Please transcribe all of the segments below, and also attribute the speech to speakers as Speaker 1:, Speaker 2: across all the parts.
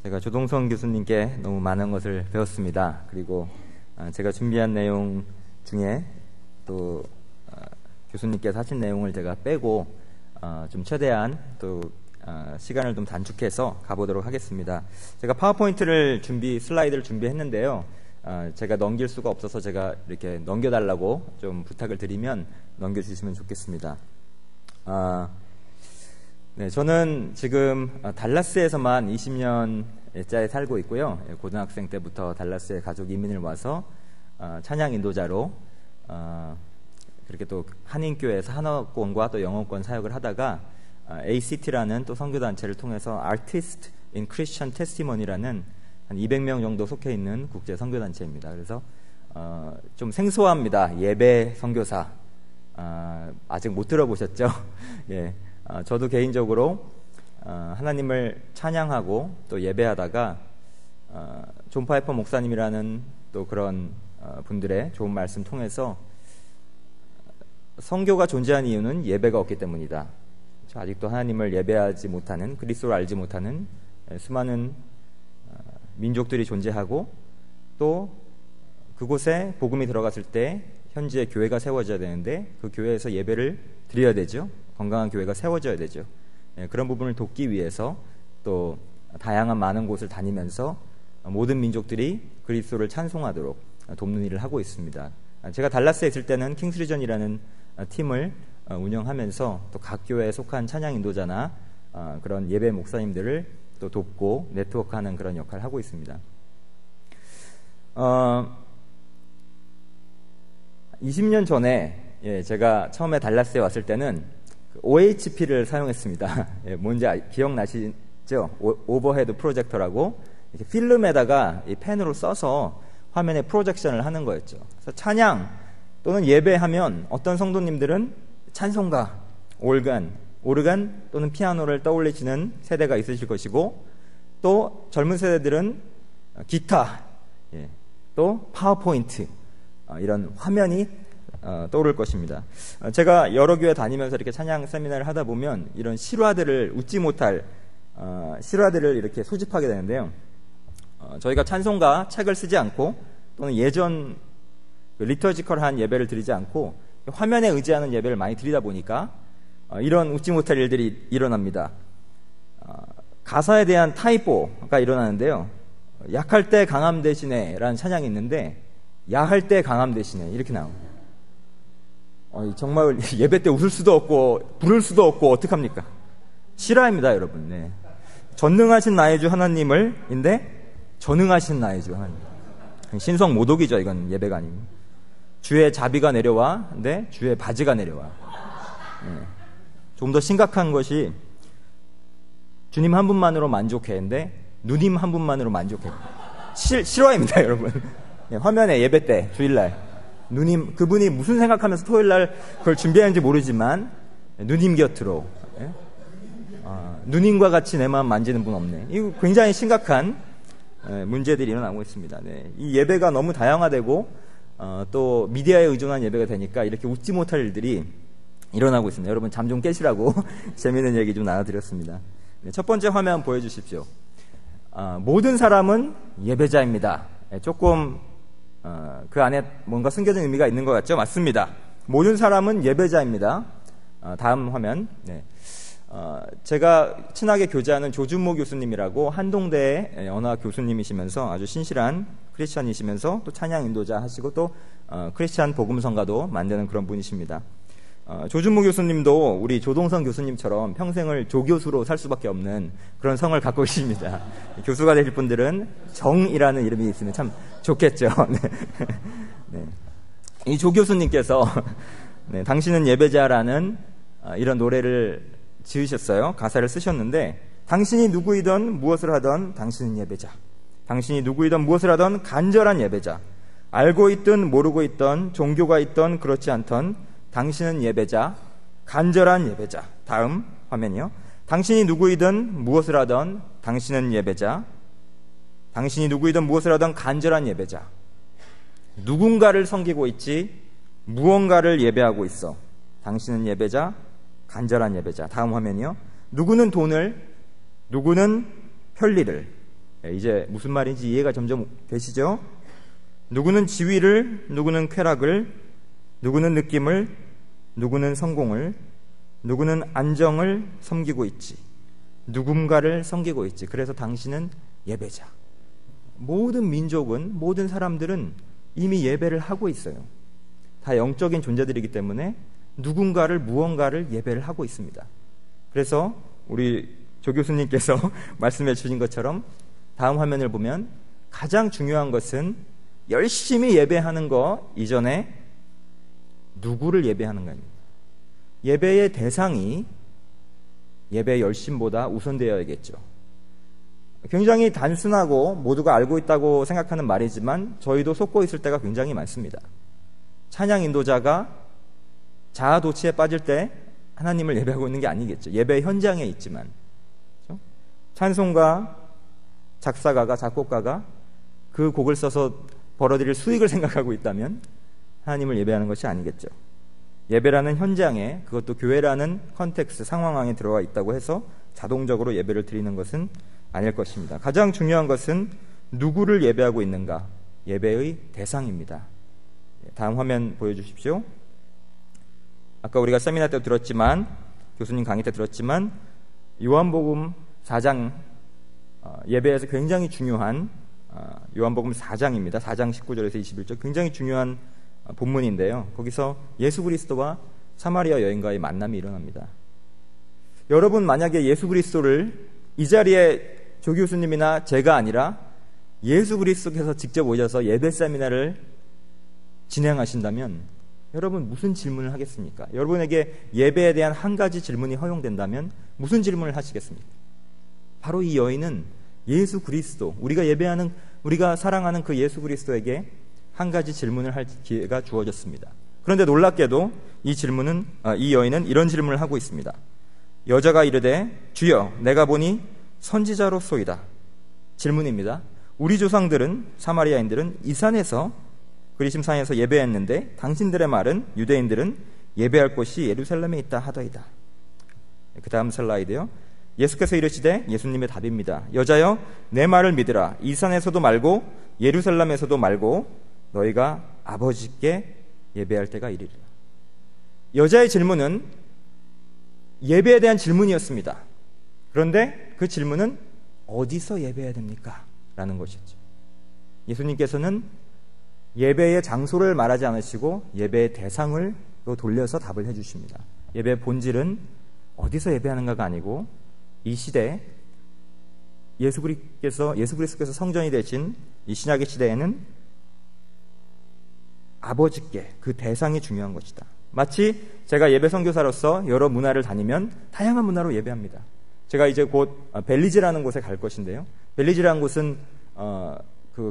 Speaker 1: 제가 조동성 교수님께 너무 많은 것을 배웠습니다. 그리고 제가 준비한 내용 중에 또 교수님께서 하신 내용을 제가 빼고 좀 최대한 또 시간을 좀 단축해서 가보도록 하겠습니다. 제가 파워포인트를 슬라이드를 준비했는데요. 제가 넘길 수가 없어서 제가 이렇게 넘겨달라고 좀 부탁을 드리면 넘겨주시면 좋겠습니다. 네, 저는 지금 달라스에서만 20년째에 살고 있고요. 고등학생 때부터 달라스에 가족 이민을 와서 찬양 인도자로 그렇게 또 한인교회에서 한어권과 또 영어권 사역을 하다가 ACT라는 또 선교단체를 통해서 Artist in Christian Testimony라는 한 200명 정도 속해 있는 국제 선교단체입니다. 그래서 좀 생소합니다. 예배 선교사 아직 못 들어보셨죠? 예. 저도 개인적으로 하나님을 찬양하고 또 예배하다가 존 파이퍼 목사님이라는 또 그런 분들의 좋은 말씀 통해서 선교가 존재하는 이유는 예배가 없기 때문이다. 아직도 하나님을 예배하지 못하는, 그리스도를 알지 못하는 수많은 민족들이 존재하고 또 그곳에 복음이 들어갔을 때 현지에 교회가 세워져야 되는데 그 교회에서 예배를 드려야 되죠. 건강한 교회가 세워져야 되죠. 그런 부분을 돕기 위해서 또 다양한 많은 곳을 다니면서 모든 민족들이 그리스도를 찬송하도록 돕는 일을 하고 있습니다. 제가 달라스에 있을 때는 킹스리전이라는 팀을 운영하면서 또 각 교회에 속한 찬양 인도자나 그런 예배 목사님들을 또 돕고 네트워크하는 그런 역할을 하고 있습니다. 20년 전에 제가 처음에 달라스에 왔을 때는 OHP를 사용했습니다. 뭔지 기억나시죠? 오버헤드 프로젝터라고 이렇게 필름에다가 이 펜으로 써서 화면에 프로젝션을 하는 거였죠. 그래서 찬양 또는 예배하면 어떤 성도님들은 찬송가, 오르간 또는 피아노를 떠올리시는 세대가 있으실 것이고 또 젊은 세대들은 기타, 또 파워포인트 이런 화면이 떠오를 것입니다. 제가 여러 교회 다니면서 이렇게 찬양 세미나를 하다 보면 이런 실화들을 웃지 못할 실화들을 이렇게 소집하게 되는데요. 저희가 찬송가 책을 쓰지 않고 또는 예전 리터지컬한 예배를 드리지 않고 화면에 의지하는 예배를 많이 드리다 보니까 이런 웃지 못할 일들이 일어납니다. 가사에 대한 타이포가 일어나는데요. 약할 때 강함 대신에 라는 찬양이 있는데 야할 때 강함 대신에 이렇게 나옵니다. 정말 예배 때 웃을 수도 없고 부를 수도 없고 어떡합니까? 실화입니다, 여러분. 네. 전능하신 나의 주 하나님을 인데 전능하신 나의 주 하나님. 신성 모독이죠. 이건 예배가 아니고. 주의 자비가 내려와 근데 주의 바지가 내려와. 네. 좀 더 심각한 것이 주님 한 분만으로 만족했는데 누님 한 분만으로 만족해. 실화입니다, 여러분. 네, 화면에 예배 때 주일날 누님, 그분이 무슨 생각하면서 토요일날 그걸 준비하는지 모르지만 누님 곁으로 누님과 같이 내 마음 만지는 분 없네. 이거 굉장히 심각한 문제들이 일어나고 있습니다. 네. 이 예배가 너무 다양화되고 또 미디어에 의존한 예배가 되니까 이렇게 웃지 못할 일들이 일어나고 있습니다. 여러분 잠 좀 깨시라고 재미있는 얘기 좀 나눠드렸습니다. 네, 첫 번째 화면 보여주십시오. 모든 사람은 예배자입니다. 네, 조금 그 안에 뭔가 숨겨진 의미가 있는 것 같죠? 맞습니다. 모든 사람은 예배자입니다. 다음 화면. 네. 제가 친하게 교제하는 조준모 교수님이라고 한동대의 언어학 교수님이시면서 아주 신실한 크리스찬이시면서 또 찬양 인도자 하시고 또 크리스찬 복음성가도 만드는 그런 분이십니다. 조준모 교수님도 우리 조동성 교수님처럼 평생을 조교수로 살 수밖에 없는 그런 성을 갖고 계십니다. 교수가 되실 분들은 정이라는 이름이 있으면 참 좋겠죠. 네. 네. 이 조 교수님께서 네, 당신은 예배자라는 이런 노래를 지으셨어요. 가사를 쓰셨는데 당신이 누구이든 무엇을 하든 당신은 예배자. 당신이 누구이든 무엇을 하든 간절한 예배자. 알고 있든 모르고 있든 종교가 있든 그렇지 않든 당신은 예배자, 간절한 예배자. 다음 화면이요. 당신이 누구이든 무엇을 하든 당신은 예배자. 당신이 누구이든 무엇을 하든 간절한 예배자. 누군가를 섬기고 있지 무언가를 예배하고 있어. 당신은 예배자, 간절한 예배자. 다음 화면이요. 누구는 돈을, 누구는 편리를, 이제 무슨 말인지 이해가 점점 되시죠? 누구는 지위를, 누구는 쾌락을, 누구는 느낌을, 누구는 성공을, 누구는 안정을 섬기고 있지. 누군가를 섬기고 있지. 그래서 당신은 예배자. 모든 민족은, 모든 사람들은 이미 예배를 하고 있어요. 다 영적인 존재들이기 때문에 누군가를, 무언가를 예배를 하고 있습니다. 그래서 우리 조 교수님께서 말씀해 주신 것처럼 다음 화면을 보면 가장 중요한 것은 열심히 예배하는 거 이전에 누구를 예배하는가입니다. 예배의 대상이 예배의 열심보다 우선되어야겠죠. 굉장히 단순하고 모두가 알고 있다고 생각하는 말이지만 저희도 속고 있을 때가 굉장히 많습니다. 찬양 인도자가 자아도취에 빠질 때 하나님을 예배하고 있는 게 아니겠죠. 예배 현장에 있지만, 그렇죠? 찬송가 작사가가, 작곡가가 그 곡을 써서 벌어들일 수익을 생각하고 있다면 하나님을 예배하는 것이 아니겠죠. 예배라는 현장에, 그것도 교회라는 컨텍스트, 상황 안에 들어와 있다고 해서 자동적으로 예배를 드리는 것은 아닐 것입니다. 가장 중요한 것은 누구를 예배하고 있는가, 예배의 대상입니다. 다음 화면 보여주십시오. 아까 우리가 세미나 때 들었지만, 교수님 강의 때 들었지만, 요한복음 4장, 예배에서 굉장히 중요한 요한복음 4장입니다. 4장 19절에서 21절, 굉장히 중요한 본문인데요. 거기서 예수 그리스도와 사마리아 여인과의 만남이 일어납니다. 여러분, 만약에 예수 그리스도를 이 자리에 조 교수님이나 제가 아니라 예수 그리스도께서 직접 오셔서 예배 세미나를 진행하신다면 여러분 무슨 질문을 하겠습니까? 여러분에게 예배에 대한 한 가지 질문이 허용된다면 무슨 질문을 하시겠습니까? 바로 이 여인은 예수 그리스도, 우리가 예배하는, 우리가 사랑하는 그 예수 그리스도에게 한 가지 질문을 할 기회가 주어졌습니다. 그런데 놀랍게도 이 여인은 이런 질문을 하고 있습니다. 여자가 이르되 주여 내가 보니 선지자로소이다. 질문입니다. 우리 조상들은, 사마리아인들은 이 산에서, 그리심산에서 예배했는데 당신들의 말은, 유대인들은 예배할 곳이 예루살렘에 있다 하더이다. 그 다음 슬라이드요. 예수께서 이르시되, 예수님의 답입니다. 여자여 내 말을 믿으라. 이 산에서도 말고 예루살렘에서도 말고 너희가 아버지께 예배할 때가 이르리라. 여자의 질문은 예배에 대한 질문이었습니다. 그런데 그 질문은 어디서 예배해야 됩니까? 라는 것이었죠. 예수님께서는 예배의 장소를 말하지 않으시고 예배의 대상을 또 돌려서 답을 해주십니다. 예배의 본질은 어디서 예배하는가가 아니고 이 시대 예수 그리스도께서 성전이 되신 이 신약의 시대에는 아버지께, 그 대상이 중요한 것이다. 마치 제가 예배 선교사로서 여러 문화를 다니면 다양한 문화로 예배합니다. 제가 이제 곧 벨리즈라는 곳에 갈 것인데요. 벨리즈라는 곳은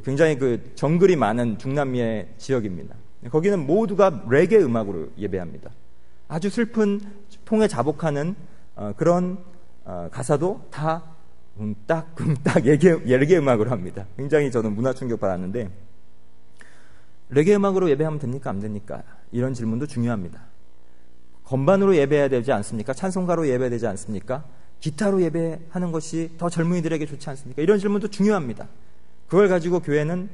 Speaker 1: 굉장히 정글이 많은 중남미의 지역입니다. 거기는 모두가 레게 음악으로 예배합니다. 아주 슬픈 통에 자복하는 그런 가사도 다 쿵딱 레게 음악으로 합니다. 굉장히 저는 문화 충격 받았는데, 레게 음악으로 예배하면 됩니까? 안 됩니까? 이런 질문도 중요합니다. 건반으로 예배해야 되지 않습니까? 찬송가로 예배해야 되지 않습니까? 기타로 예배하는 것이 더 젊은이들에게 좋지 않습니까? 이런 질문도 중요합니다. 그걸 가지고 교회는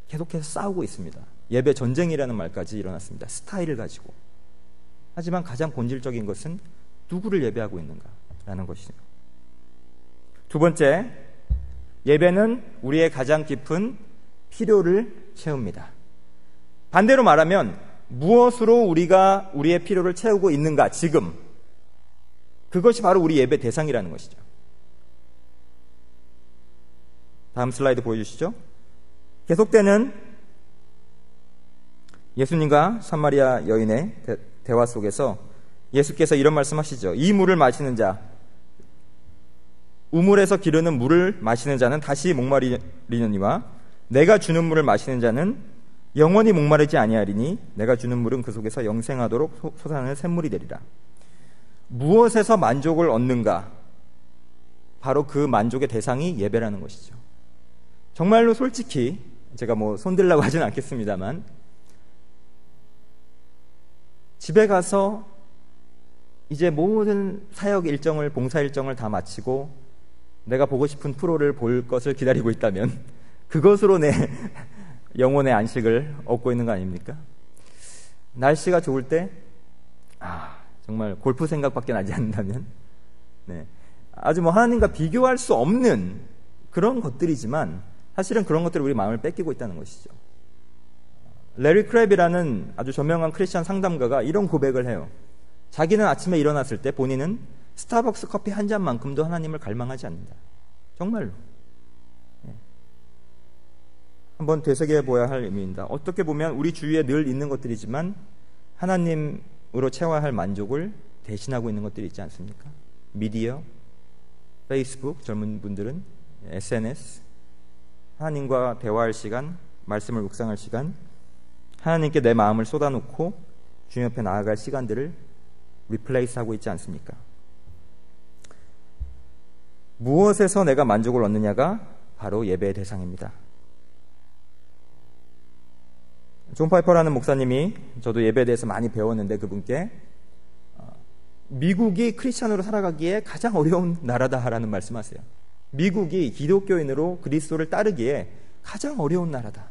Speaker 1: 계속해서 싸우고 있습니다. 예배 전쟁이라는 말까지 일어났습니다. 스타일을 가지고. 하지만 가장 본질적인 것은 누구를 예배하고 있는가라는 것이죠. 두 번째, 예배는 우리의 가장 깊은 필요를 채웁니다. 반대로 말하면 무엇으로 우리가 우리의 필요를 채우고 있는가, 지금. 그것이 바로 우리 예배 대상이라는 것이죠. 다음 슬라이드 보여주시죠. 계속되는 예수님과 사마리아 여인의 대화 속에서 예수께서 이런 말씀하시죠. 이 물을 마시는 자, 우물에서 기르는 물을 마시는 자는 다시 목마르리니와 내가 주는 물을 마시는 자는 영원히 목마르지 아니하리니 내가 주는 물은 그 속에서 영생하도록 솟아나는 샘물이 되리라. 무엇에서 만족을 얻는가? 바로 그 만족의 대상이 예배라는 것이죠. 정말로 솔직히 제가 손들라고 하진 않겠습니다만, 집에 가서 이제 모든 사역 일정을, 봉사 일정을 다 마치고 내가 보고 싶은 프로를 볼 것을 기다리고 있다면 그것으로 내 영혼의 안식을 얻고 있는 거 아닙니까? 날씨가 좋을 때 정말 골프 생각밖에 나지 않는다면 아주 하나님과 비교할 수 없는 그런 것들이지만 사실은 그런 것들이 우리 마음을 뺏기고 있다는 것이죠. 레리 크랩이라는 아주 저명한 크리스천 상담가가 이런 고백을 해요. 자기는 아침에 일어났을 때 본인은 스타벅스 커피 한 잔만큼도 하나님을 갈망하지 않는다. 정말로. 한번 되새겨 보아야 할 의미입니다. 어떻게 보면 우리 주위에 늘 있는 것들이지만 하나님으로 채워야 할 만족을 대신하고 있는 것들이 있지 않습니까? 미디어, 페이스북, 젊은 분들은 SNS, 하나님과 대화할 시간, 말씀을 묵상할 시간, 하나님께 내 마음을 쏟아놓고 주님 옆에 나아갈 시간들을 리플레이스하고 있지 않습니까? 무엇에서 내가 만족을 얻느냐가 바로 예배의 대상입니다. 존 파이퍼라는 목사님이, 저도 예배에 대해서 많이 배웠는데 그분께 미국이 크리스찬으로 살아가기에 가장 어려운 나라다라는 말씀하세요. 미국이 기독교인으로 그리스도를 따르기에 가장 어려운 나라다.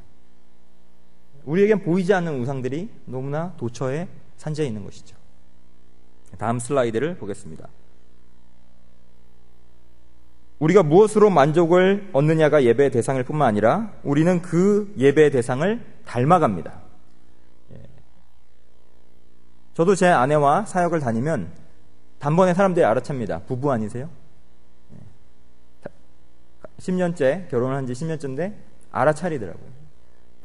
Speaker 1: 우리에겐 보이지 않는 우상들이 너무나 도처에 산재해 있는 것이죠. 다음 슬라이드를 보겠습니다. 우리가 무엇으로 만족을 얻느냐가 예배의 대상일 뿐만 아니라 우리는 그 예배의 대상을 닮아갑니다. 저도 제 아내와 사역을 다니면 단번에 사람들이 알아챕니다. 부부 아니세요? 10년째, 결혼을 한 지 10년째인데 알아차리더라고요.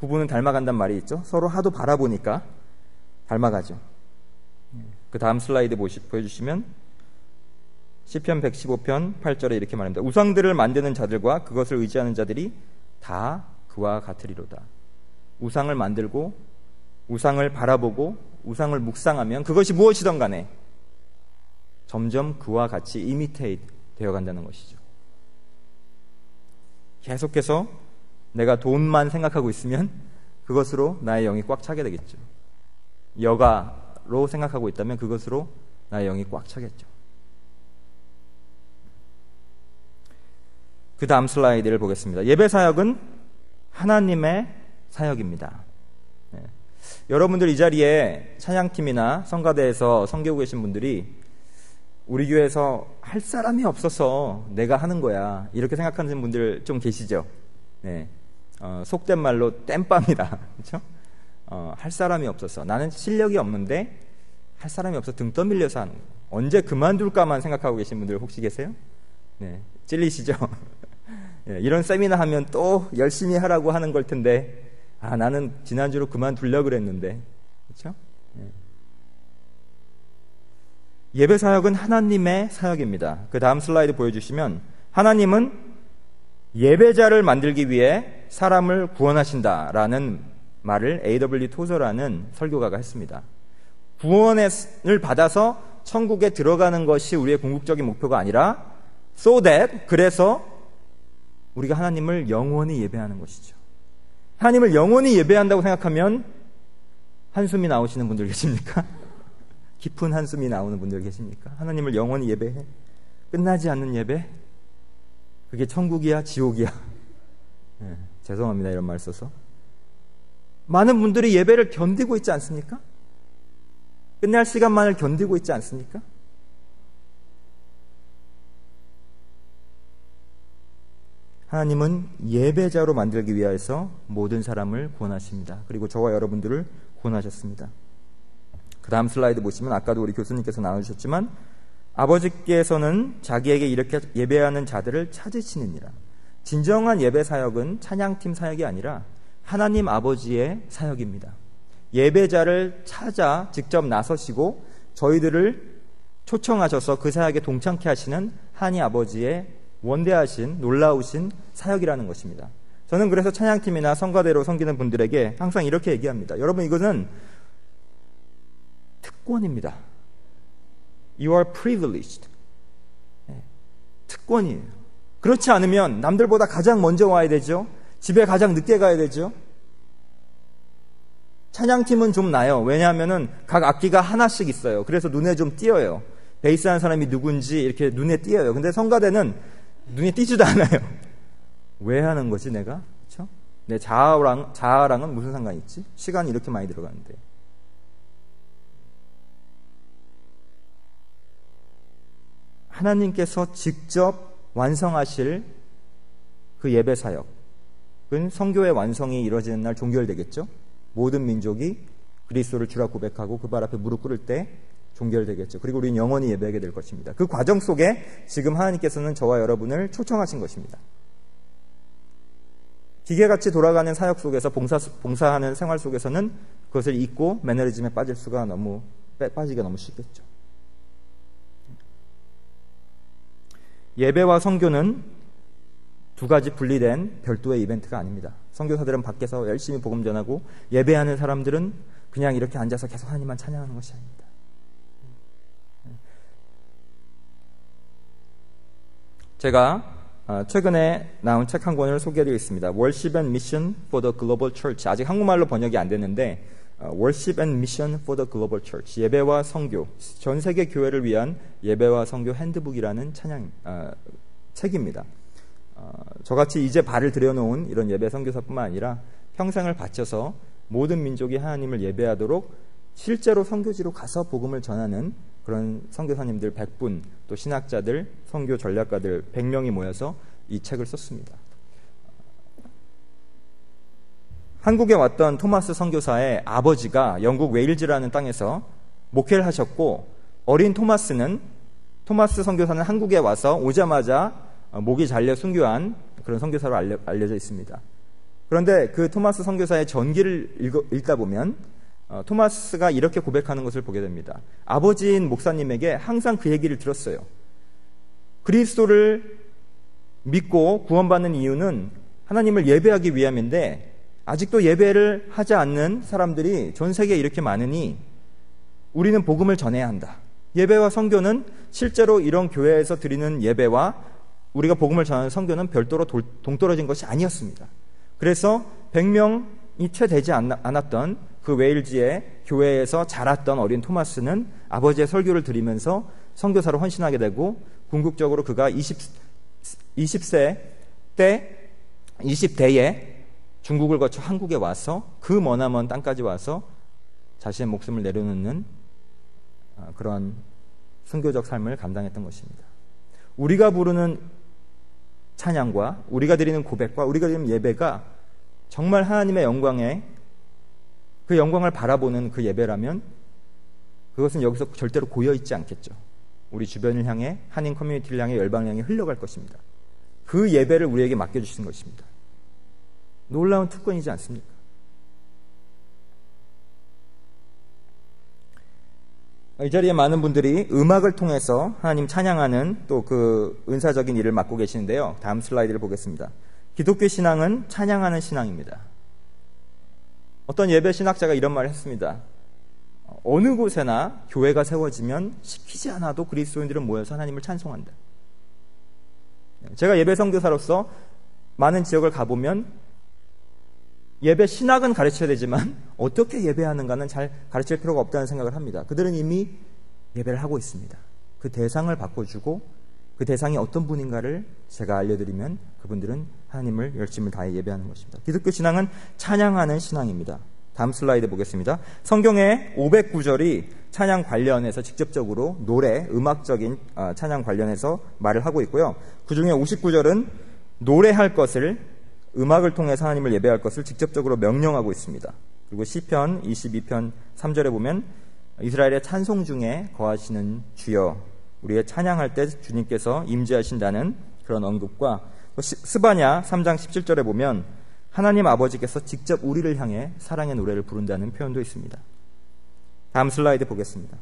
Speaker 1: 부부는 닮아간단 말이 있죠. 서로 하도 바라보니까 닮아가죠. 그 다음 슬라이드 보여주시면 시편 115편 8절에 이렇게 말합니다. 우상들을 만드는 자들과 그것을 의지하는 자들이 다 그와 같으리로다. 우상을 만들고 우상을 바라보고 우상을 묵상하면 그것이 무엇이든 간에 점점 그와 같이 이미테이트 되어간다는 것이죠. 계속해서 내가 돈만 생각하고 있으면 그것으로 나의 영이 꽉 차게 되겠죠. 여가로 생각하고 있다면 그것으로 나의 영이 꽉 차겠죠. 그 다음 슬라이드를 보겠습니다. 예배 사역은 하나님의 사역입니다. 여러분들 이 자리에 찬양팀이나 성가대에서 섬기고 계신 분들이 우리 교회에서 할 사람이 없어서 내가 하는 거야 이렇게 생각하는 분들 좀 계시죠? 속된 말로 땜빵이다. 그렇죠? 할 사람이 없어서, 나는 실력이 없는데 할 사람이 없어서 등 떠밀려서 하는 거예요. 언제 그만둘까만 생각하고 계신 분들 혹시 계세요? 찔리시죠? 이런 세미나 하면 또 열심히 하라고 하는 걸 텐데 나는 지난주로 그만두려고 그랬는데, 그렇죠? 예배 사역은 하나님의 사역입니다. 그 다음 슬라이드 보여주시면 하나님은 예배자를 만들기 위해 사람을 구원하신다라는 말을 A.W. 토저라는 설교가가 했습니다. 구원을 받아서 천국에 들어가는 것이 우리의 궁극적인 목표가 아니라 so that, 그래서 우리가 하나님을 영원히 예배하는 것이죠. 하나님을 영원히 예배한다고 생각하면 한숨이 나오시는 분들 계십니까? 깊은 한숨이 나오는 분들 계십니까? 하나님을 영원히 예배해? 끝나지 않는 예배? 그게 천국이야? 지옥이야? 죄송합니다, 이런 말 써서. 많은 분들이 예배를 견디고 있지 않습니까? 끝날 시간만을 견디고 있지 않습니까? 하나님은 예배자로 만들기 위해서 모든 사람을 구원하십니다. 그리고 저와 여러분들을 구원하셨습니다. 그 다음 슬라이드 보시면 아까도 우리 교수님께서 나눠주셨지만 아버지께서는 자기에게 이렇게 예배하는 자들을 찾으시느니라. 진정한 예배 사역은 찬양팀 사역이 아니라 하나님 아버지의 사역입니다. 예배자를 찾아 직접 나서시고 저희들을 초청하셔서 그 사역에 동참케 하시는 하나님 아버지의 원대하신 놀라우신 사역이라는 것입니다. 저는 그래서 찬양팀이나 성가대로 섬기는 분들에게 항상 이렇게 얘기합니다. 여러분, 이것은 특권입니다. You are privileged. 특권이에요. 그렇지 않으면 남들보다 가장 먼저 와야 되죠. 집에 가장 늦게 가야 되죠. 찬양팀은 좀 나요. 왜냐하면은 각 악기가 하나씩 있어요. 그래서 눈에 좀 띄어요. 베이스 하는 사람이 누군지 이렇게 눈에 띄어요. 근데 성가대는 눈에 띄지도 않아요. 왜 하는 거지 내가? 그렇죠? 내 자아랑은 무슨 상관이 있지? 시간이 이렇게 많이 들어가는데. 하나님께서 직접 완성하실 그 예배 사역은 성교의 완성이 이루어지는 날 종결되겠죠. 모든 민족이 그리스도를 주라 고백하고 그 발 앞에 무릎 꿇을 때 종결되겠죠. 그리고 우리는 영원히 예배하게 될 것입니다. 그 과정 속에 지금 하나님께서는 저와 여러분을 초청하신 것입니다. 기계같이 돌아가는 사역 속에서 봉사하는 생활 속에서는 그것을 잊고 매너리즘에 빠지기가 너무 쉽겠죠. 예배와 선교는 두 가지 분리된 별도의 이벤트가 아닙니다. 선교사들은 밖에서 열심히 복음 전하고 예배하는 사람들은 그냥 이렇게 앉아서 계속 하나님만 찬양하는 것이 아닙니다. 제가 최근에 나온 책 한 권을 소개해드리겠습니다. Worship and Mission for the Global Church. 아직 한국말로 번역이 안 됐는데 Worship and Mission for the Global Church. 예배와 선교, 전 세계 교회를 위한 예배와 선교 핸드북이라는 책입니다. 저같이 이제 발을 들여놓은 이런 예배 선교사뿐만 아니라 평생을 바쳐서 모든 민족이 하나님을 예배하도록 실제로 선교지로 가서 복음을 전하는 그런 선교사님들 100분, 또 신학자들, 선교 전략가들 100명이 모여서 이 책을 썼습니다. 한국에 왔던 토마스 선교사의 아버지가 영국 웨일즈라는 땅에서 목회를 하셨고, 어린 토마스 선교사는 한국에 와서 오자마자 목이 잘려 순교한 그런 선교사로 알려져 있습니다. 그런데 그 토마스 선교사의 전기를 읽다 보면 토마스가 이렇게 고백하는 것을 보게 됩니다. 아버지인 목사님에게 항상 그 얘기를 들었어요. 그리스도를 믿고 구원받는 이유는 하나님을 예배하기 위함인데 아직도 예배를 하지 않는 사람들이 전 세계에 이렇게 많으니 우리는 복음을 전해야 한다. 예배와 선교는 실제로 이런 교회에서 드리는 예배와 우리가 복음을 전하는 선교는 별도로 동떨어진 것이 아니었습니다. 그래서 100명이 채 되지 않았던 그 웨일즈의 교회에서 자랐던 어린 토마스는 아버지의 설교를 들으면서 선교사로 헌신하게 되고, 궁극적으로 그가 20대에 중국을 거쳐 한국에 와서 그 머나먼 땅까지 와서 자신의 목숨을 내려놓는 그런 선교적 삶을 감당했던 것입니다. 우리가 부르는 찬양과 우리가 드리는 고백과 우리가 드리는 예배가 정말 하나님의 그 영광을 바라보는 그 예배라면 그것은 여기서 절대로 고여있지 않겠죠. 우리 주변을 향해, 한인 커뮤니티를 향해, 열방을 향해 흘러갈 것입니다. 그 예배를 우리에게 맡겨주시는 것입니다. 놀라운 특권이지 않습니까? 이 자리에 많은 분들이 음악을 통해서 하나님 찬양하는 또 그 은사적인 일을 맡고 계시는데요. 다음 슬라이드를 보겠습니다. 기독교 신앙은 찬양하는 신앙입니다. 어떤 예배 신학자가 이런 말을 했습니다. 어느 곳에나 교회가 세워지면 시키지 않아도 그리스도인들은 모여서 하나님을 찬송한다. 제가 예배 선교사로서 많은 지역을 가보면 예배 신학은 가르쳐야 되지만 어떻게 예배하는가는 잘 가르칠 필요가 없다는 생각을 합니다. 그들은 이미 예배를 하고 있습니다. 그 대상을 바꿔주고 그 대상이 어떤 분인가를 제가 알려드리면 그분들은 하나님을 열심을 다해 예배하는 것입니다. 기독교 신앙은 찬양하는 신앙입니다. 다음 슬라이드 보겠습니다. 성경의 509절이 찬양 관련해서 직접적으로 노래, 음악적인 찬양 관련해서 말을 하고 있고요. 그 중에 59절은 노래할 것을, 음악을 통해서 하나님을 예배할 것을 직접적으로 명령하고 있습니다. 그리고 시편 22편 3절에 보면 이스라엘의 찬송 중에 거하시는 주여, 우리의 찬양할 때 주님께서 임재하신다는 그런 언급과 스바냐 3장 17절에 보면 하나님 아버지께서 직접 우리를 향해 사랑의 노래를 부른다는 표현도 있습니다. 다음 슬라이드 보겠습니다.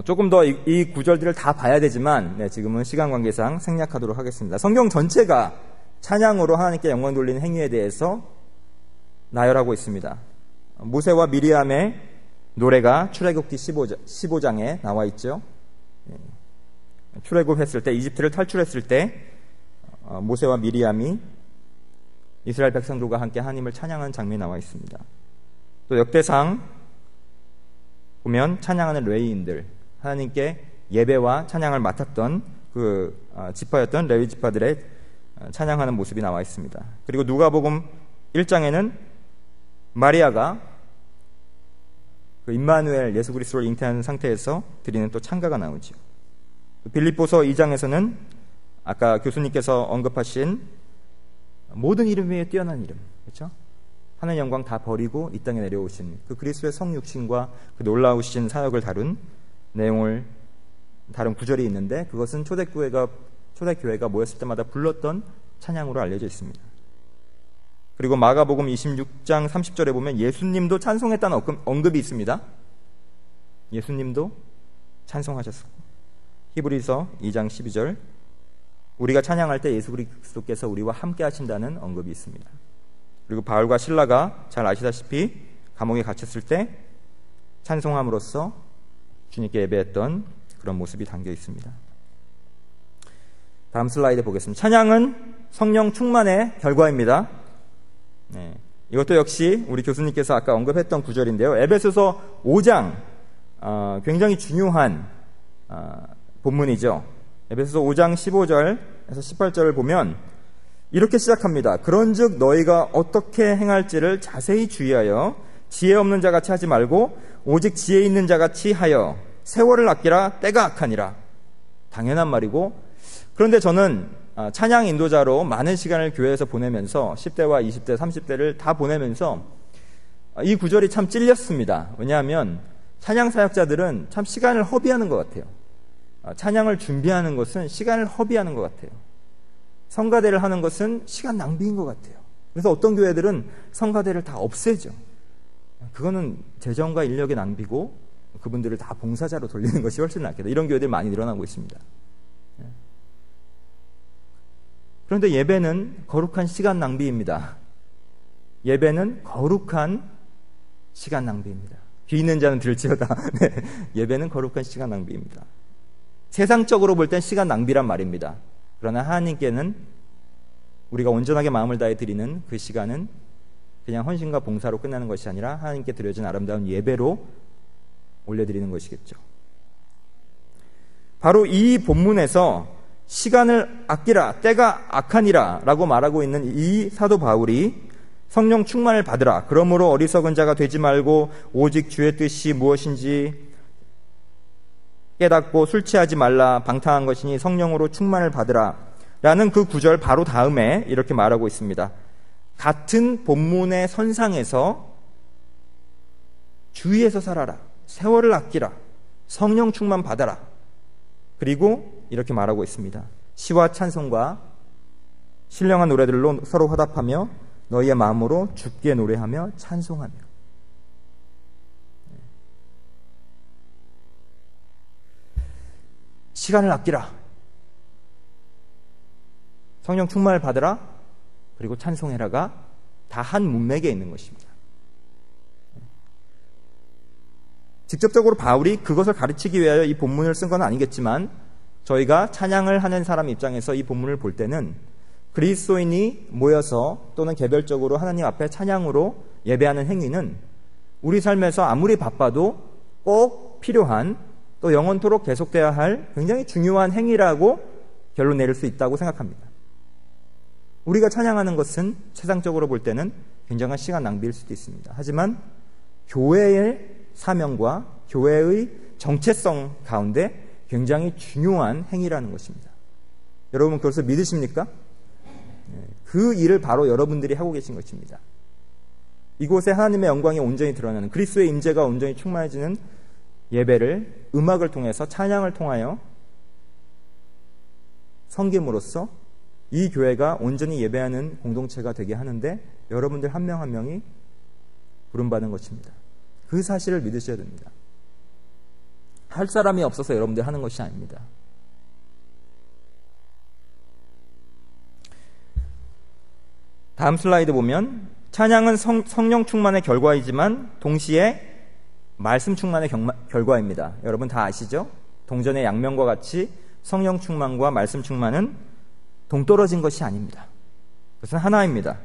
Speaker 1: 조금 더 이 구절들을 다 봐야 되지만 지금은 시간 관계상 생략하도록 하겠습니다. 성경 전체가 찬양으로 하나님께 영광 돌리는 행위에 대해서 나열하고 있습니다. 모세와 미리암의 노래가 출애굽기 15장에 나와 있죠. 출애굽했을 때, 이집트를 탈출했을 때 모세와 미리암이 이스라엘 백성들과 함께 하나님을 찬양하는 장면이 나와 있습니다. 또 역대상 보면 찬양하는 레위인들, 하나님께 예배와 찬양을 맡았던 그 지파였던 레위 지파들의 찬양하는 모습이 나와 있습니다. 그리고 누가복음 1장에는 마리아가 그 임마누엘 예수 그리스도를 잉태하는 상태에서 드리는 또 찬가가 나오죠. 빌립보서 2장에서는 아까 교수님께서 언급하신 모든 이름 위에 뛰어난 이름, 그렇죠? 하늘 영광 다 버리고 이 땅에 내려오신 그 그리스도의 성육신과 그 놀라우신 사역을 다룬 내용을 다른 구절이 있는데, 그것은 초대교회가 모였을 때마다 불렀던 찬양으로 알려져 있습니다. 그리고 마가복음 26장 30절에 보면 예수님도 찬송했다는 언급이 있습니다. 예수님도 찬송하셨고, 히브리서 2장 12절 우리가 찬양할 때 예수 그리스도께서 우리와 함께 하신다는 언급이 있습니다. 그리고 바울과 실라가 잘 아시다시피 감옥에 갇혔을 때 찬송함으로써 주님께 예배했던 그런 모습이 담겨 있습니다. 다음 슬라이드 보겠습니다. 찬양은 성령 충만의 결과입니다. 네, 이것도 역시 우리 교수님께서 아까 언급했던 구절인데요. 에베소서 5장 굉장히 중요한 본문이죠. 에베소서 5장 15절에서 18절을 보면 이렇게 시작합니다. 그런즉 너희가 어떻게 행할지를 자세히 주의하여 지혜 없는 자같이 하지 말고 오직 지혜 있는 자같이 하여 세월을 아끼라. 때가 악하니라. 당연한 말이고, 그런데 저는 찬양 인도자로 많은 시간을 교회에서 보내면서 10대와 20대, 30대를 다 보내면서 이 구절이 참 찔렸습니다. 왜냐하면 찬양 사역자들은 참 시간을 허비하는 것 같아요. 찬양을 준비하는 것은 시간을 허비하는 것 같아요. 성가대를 하는 것은 시간 낭비인 것 같아요. 그래서 어떤 교회들은 성가대를 다 없애죠. 그거는 재정과 인력의 낭비고 그분들을 다 봉사자로 돌리는 것이 훨씬 낫겠다. 이런 교회들이 많이 늘어나고 있습니다. 그런데 예배는 거룩한 시간 낭비입니다. 예배는 거룩한 시간 낭비입니다. 귀 있는 자는 들을지어다. 네. 예배는 거룩한 시간 낭비입니다. 세상적으로 볼 땐 시간 낭비란 말입니다. 그러나 하나님께는 우리가 온전하게 마음을 다해 드리는 그 시간은 그냥 헌신과 봉사로 끝나는 것이 아니라 하나님께 드려진 아름다운 예배로 올려드리는 것이겠죠. 바로 이 본문에서 시간을 아끼라, 때가 악하니라 라고 말하고 있는 이 사도 바울이 성령 충만을 받으라, 그러므로 어리석은 자가 되지 말고 오직 주의 뜻이 무엇인지 깨닫고 술 취하지 말라, 방탕한 것이니 성령으로 충만을 받으라 라는 그 구절 바로 다음에 이렇게 말하고 있습니다. 같은 본문의 선상에서 주의해서 살아라, 세월을 아끼라, 성령 충만 받아라, 그리고 이렇게 말하고 있습니다. 시와 찬송과 신령한 노래들로 서로 화답하며 너희의 마음으로 주께 노래하며 찬송하며. 시간을 아끼라, 성령 충만을 받으라, 그리고 찬송해라가 다 한 문맥에 있는 것입니다. 직접적으로 바울이 그것을 가르치기 위하여 이 본문을 쓴 건 아니겠지만 저희가 찬양을 하는 사람 입장에서 이 본문을 볼 때는 그리스도인이 모여서 또는 개별적으로 하나님 앞에 찬양으로 예배하는 행위는 우리 삶에서 아무리 바빠도 꼭 필요한, 또 영원토록 계속돼야 할 굉장히 중요한 행위라고 결론 내릴 수 있다고 생각합니다. 우리가 찬양하는 것은 세상적으로 볼 때는 굉장한 시간 낭비일 수도 있습니다. 하지만 교회의 사명과 교회의 정체성 가운데 굉장히 중요한 행위라는 것입니다. 여러분 그것을 믿으십니까? 그 일을 바로 여러분들이 하고 계신 것입니다. 이곳에 하나님의 영광이 온전히 드러나는, 그리스도의 임재가 온전히 충만해지는 예배를 음악을 통해서, 찬양을 통하여 섬김으로써 이 교회가 온전히 예배하는 공동체가 되게 하는데 여러분들 한 명 한 명이 부름받은 것입니다. 그 사실을 믿으셔야 됩니다. 할 사람이 없어서 여러분들 하는 것이 아닙니다. 다음 슬라이드 보면 찬양은 성령 충만의 결과이지만 동시에 말씀 충만의 결과입니다. 여러분 다 아시죠? 동전의 양면과 같이 성령 충만과 말씀 충만은 동떨어진 것이 아닙니다. 그것은 하나입니다.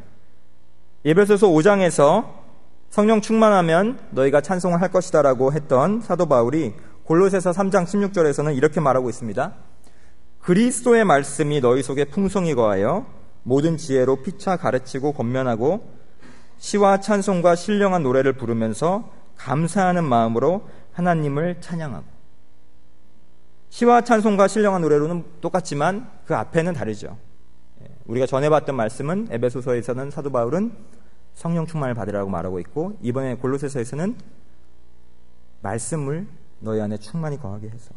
Speaker 1: 에베소서 5장에서 성령 충만하면 너희가 찬송을 할 것이다 라고 했던 사도 바울이 골로새서 3장 16절에서는 이렇게 말하고 있습니다. 그리스도의 말씀이 너희 속에 풍성히 거하여 모든 지혜로 피차 가르치고 권면하고 시와 찬송과 신령한 노래를 부르면서 감사하는 마음으로 하나님을 찬양하고. 시와 찬송과 신령한 노래로는 똑같지만 그 앞에는 다르죠. 우리가 전에 봤던 말씀은 에베소서에서는 사도 바울은 성령 충만을 받으라고 말하고 있고, 이번에 골로새서에서는 말씀을 너희 안에 충만히 거하게 해서.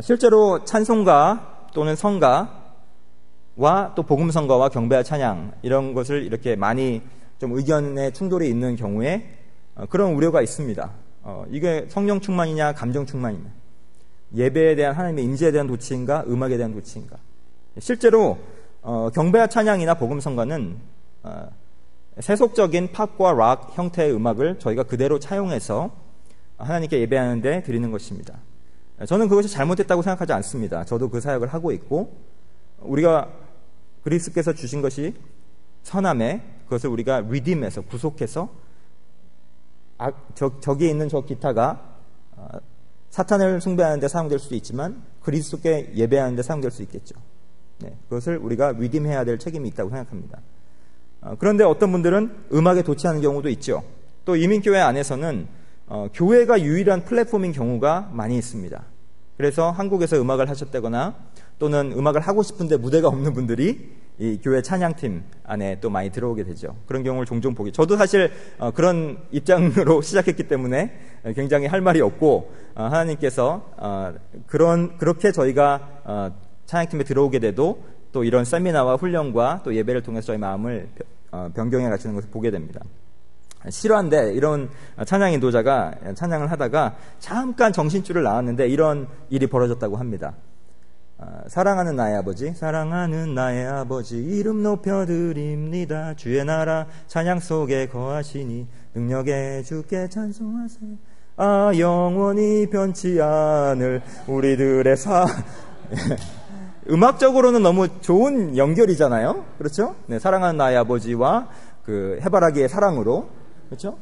Speaker 1: 실제로 찬송가 또는 성가와 또 복음성가와 경배와 찬양 이런 것을 이렇게 많이 좀 의견의 충돌이 있는 경우에 그런 우려가 있습니다. 이게 성령 충만이냐 감정 충만이냐, 예배에 대한 하나님의 임재에 대한 도취인가 음악에 대한 도취인가. 실제로 경배와 찬양이나 복음성가는 세속적인 팝과 락 형태의 음악을 저희가 그대로 차용해서 하나님께 예배하는데 드리는 것입니다. 저는 그것이 잘못됐다고 생각하지 않습니다. 저도 그 사역을 하고 있고, 우리가 그리스도께서 주신 것이 선함에 그것을 우리가 리딤해서 구속해서 저기에 있는 저 기타가 사탄을 숭배하는 데 사용될 수도 있지만 그리스도께 예배하는 데 사용될 수 있겠죠. 그것을 우리가 리딤해야 될 책임이 있다고 생각합니다. 그런데 어떤 분들은 음악에 도취하는 경우도 있죠. 또 이민교회 안에서는 교회가 유일한 플랫폼인 경우가 많이 있습니다. 그래서 한국에서 음악을 하셨다거나 또는 음악을 하고 싶은데 무대가 없는 분들이 이 교회 찬양팀 안에 또 많이 들어오게 되죠. 그런 경우를 종종 보게. 저도 사실 그런 입장으로 시작했기 때문에 굉장히 할 말이 없고, 하나님께서 그렇게 저희가 찬양팀에 들어오게 돼도 또 이런 세미나와 훈련과 또 예배를 통해서 저희 마음을 변경해 가시는 것을 보게 됩니다. 실화인데 이런 찬양 인도자가 찬양을 하다가 잠깐 정신줄을 놨는데 이런 일이 벌어졌다고 합니다. 사랑하는 나의 아버지, 사랑하는 나의 아버지, 이름 높여드립니다. 주의 나라 찬양 속에 거하시니 능력의 주께 찬송하세요. 아, 영원히 변치 않을 우리들의 음악적으로는 너무 좋은 연결이잖아요. 그렇죠? 네, 사랑하는 나의 아버지와 그 해바라기의 사랑으로, 그렇죠?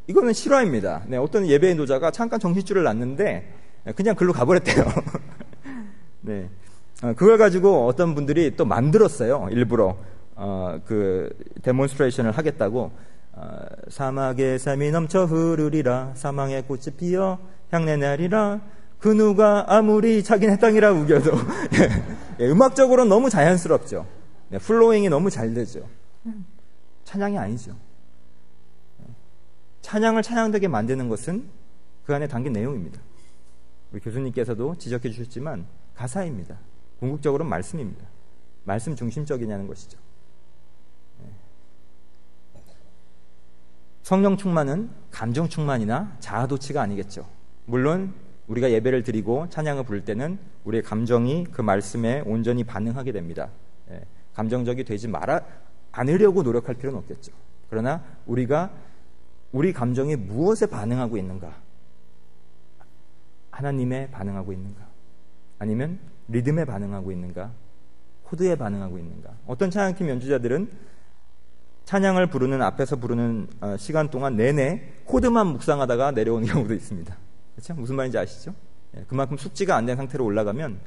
Speaker 1: 이거는 실화입니다. 네, 어떤 예배 인도자가 잠깐 정신줄을 놨는데 그냥 글로 가버렸대요. 네, 그걸 가지고 어떤 분들이 또 만들었어요. 일부러 그 데몬스트레이션을 하겠다고. 사막의 샘이 넘쳐 흐르리라, 사망의 꽃이 피어 향내 나리라, 그 누가 아무리 자기네 땅이라 우겨도. 네, 음악적으로는 너무 자연스럽죠. 네, 플로잉이 너무 잘 되죠. 찬양이 아니죠. 찬양을 찬양되게 만드는 것은 그 안에 담긴 내용입니다. 우리 교수님께서도 지적해 주셨지만 가사입니다. 궁극적으로는 말씀입니다. 말씀 중심적이냐는 것이죠. 성령 충만은 감정 충만이나 자아도취가 아니겠죠. 물론 우리가 예배를 드리고 찬양을 부를 때는 우리의 감정이 그 말씀에 온전히 반응하게 됩니다. 감정적이 되지 않으려고 노력할 필요는 없겠죠. 그러나 우리가 우리 감정이 무엇에 반응하고 있는가? 하나님에 반응하고 있는가? 아니면 리듬에 반응하고 있는가? 코드에 반응하고 있는가? 어떤 찬양팀 연주자들은 찬양을 부르는 앞에서 부르는 시간 동안 내내 코드만 묵상하다가 내려오는 경우도 있습니다. 그렇죠? 무슨 말인지 아시죠? 그만큼 숙지가 안 된 상태로 올라가면